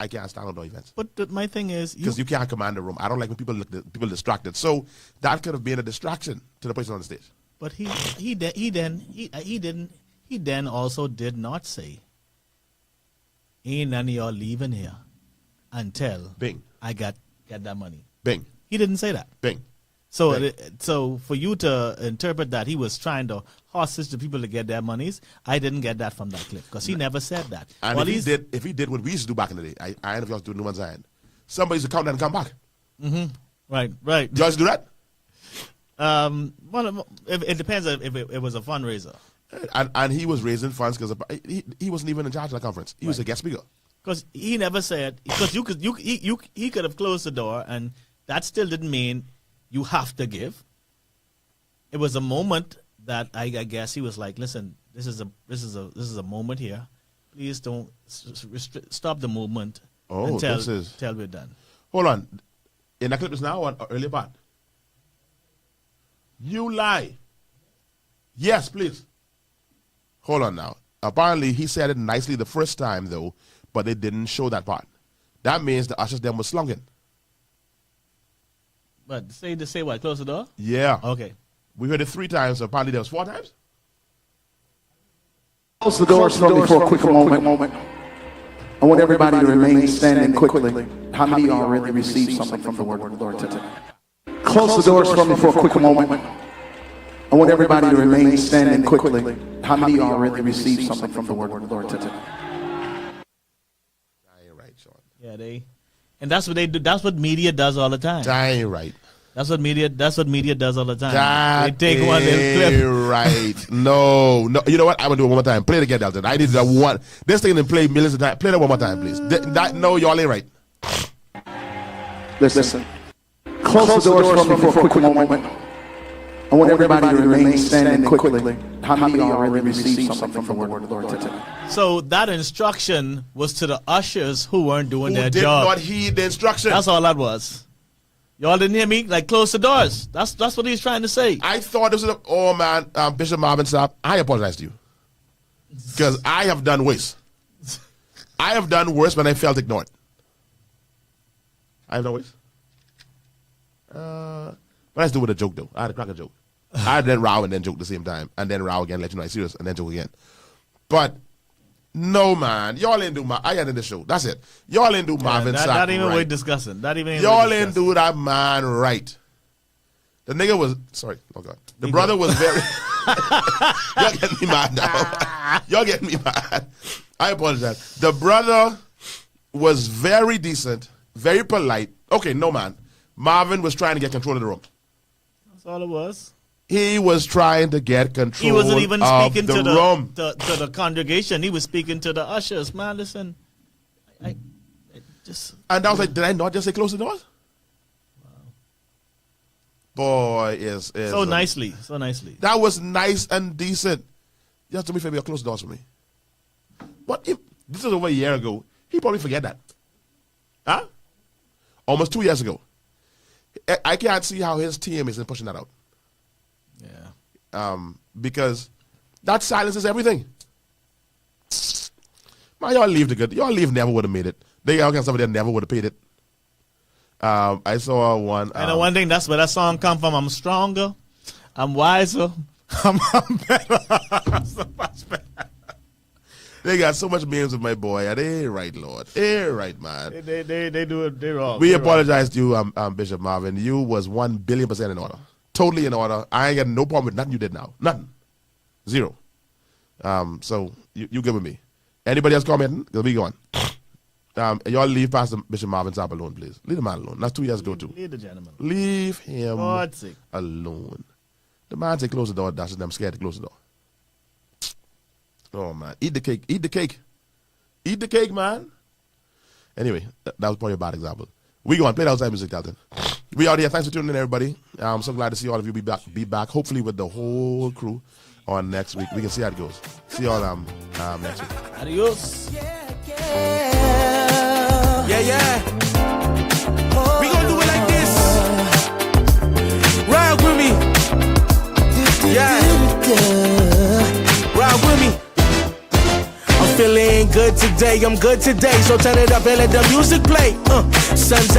I can't stand outdoor events. But my thing is, because you can't command the room. I don't like when people distracted. So that could have been a distraction to the person on the stage. But he then also did not say, "Ain't none of y'all leaving here until Bing. I get that money." Bing. He didn't say that. Bing. So Bing. so for you to interpret that he was trying to hostage the people to get their monies, I didn't get that from that clip because he never said that. And if he did what we used to do back in the day, I don't know if y'all do New One's Iron. Somebody used to count that and come back. Right. You guys do that? Well, it depends if it was a fundraiser. And he was raising funds because he wasn't even in charge of the conference. He was a guest speaker. Because he never said, because he could have closed the door, and that still didn't mean you have to give. It was a moment that I guess he was like, listen, this is a moment here. Please don't stop the movement until we're done. Hold on. In that clip is now or earlier part? You lie. Yes, please. Hold on now. Apparently, he said it nicely the first time, though, but they didn't show that part. That means the ushers them was slunking. But say what? Close the door? Yeah. Okay. We heard it 3 times, so apparently there was 4 times? Close the doors for me for a quick moment. I want everybody to remain standing quickly. How many of y'all really received something from the word of the Lord today? Close the doors for me for a quick moment. I want everybody to remain standing quickly. How many of y'all really received something from the word of the Lord today? You're right, Sean. Yeah, and that's what they do. That's what media does all the time. You're right. That's what media does all the time. They take one little clip. Right. No. You know what? I'm gonna do it one more time. Play it again, Delton. I need that one. This thing didn't play millions of times. Play that one more time, please. No, y'all ain't right. Listen. Close the doors for me for a quick moment. I want everybody to remain standing quickly. How many of y'all really received something from the word of the Lord today? So that instruction was to the ushers who weren't doing their Who job. did not heed the instruction. That's all that was. Y'all didn't hear me? Like, close the doors. That's what he's trying to say. I thought this was Bishop Marvin Sapp, I apologize to you. Because I have done worse. I have done worse when I felt ignored. I have done worse. But let's do it with a joke, though. I had to crack a joke. I had then row and then joke at the same time. And then row again, let you know I'm serious, and then joke again. But, no, man. Y'all ain't do I got in the show. That's it. Y'all ain't do Marvin Sapp Not even right. worth discussing. Y'all ain't do that man right. The nigga was, sorry, oh God. The brother was very, y'all getting me mad now. Y'all getting me mad. I apologize. The brother was very decent, very polite. Okay, no, man. Marvin was trying to get control of the room. That's all it was. He was trying to get control He wasn't even speaking of the to room. to the congregation. He was speaking to the ushers. Man, listen. I just. And I was like, did I not just say close the doors? Wow. Boy, is so nicely. That was nice and decent. You have to be fair, you'll close the doors for me. But if this was over a year ago, he probably forget that. Huh? Almost 2 years ago. I can't see how his team isn't pushing that out. Yeah. Because that silences everything. Man, y'all leave never would have made it. They all kind of stuff that never would have paid it. I saw one. I know one thing. That's where that song come from. I'm stronger. I'm wiser. I'm better. I'm so much better. They got so much memes with my boy. And they ain't right, Lord. They ain't right, man. They do it. They're wrong. We apologize to you, Bishop Marvin. You was 1,000,000,000% in order. Totally in order. I ain't got no problem with nothing you did now. Nothing. Zero. So you good with me. Anybody else commenting? Because we going. Y'all leave Pastor Bishop Marvin Sapp alone, please. Leave the man alone. That's 2 years ago, too. Leave the gentleman. Leave him God's sake. alone. The man say close the door. That's them scared to close the door. Oh, man. Eat the cake. Eat the cake. Eat the cake, man. Anyway, that was probably a bad example. We go on. Play the outside music, Dalton. We out here. Thanks for tuning in, everybody. I'm so glad to see all of you be back. Hopefully with the whole crew on next week. We can see how it goes. See y'all next week. Adios. Yeah. We gonna do it like this. Ride with me. Yeah. Ride with me. I'm feeling good today. I'm good today. So turn it up and let the music play. Sun's out.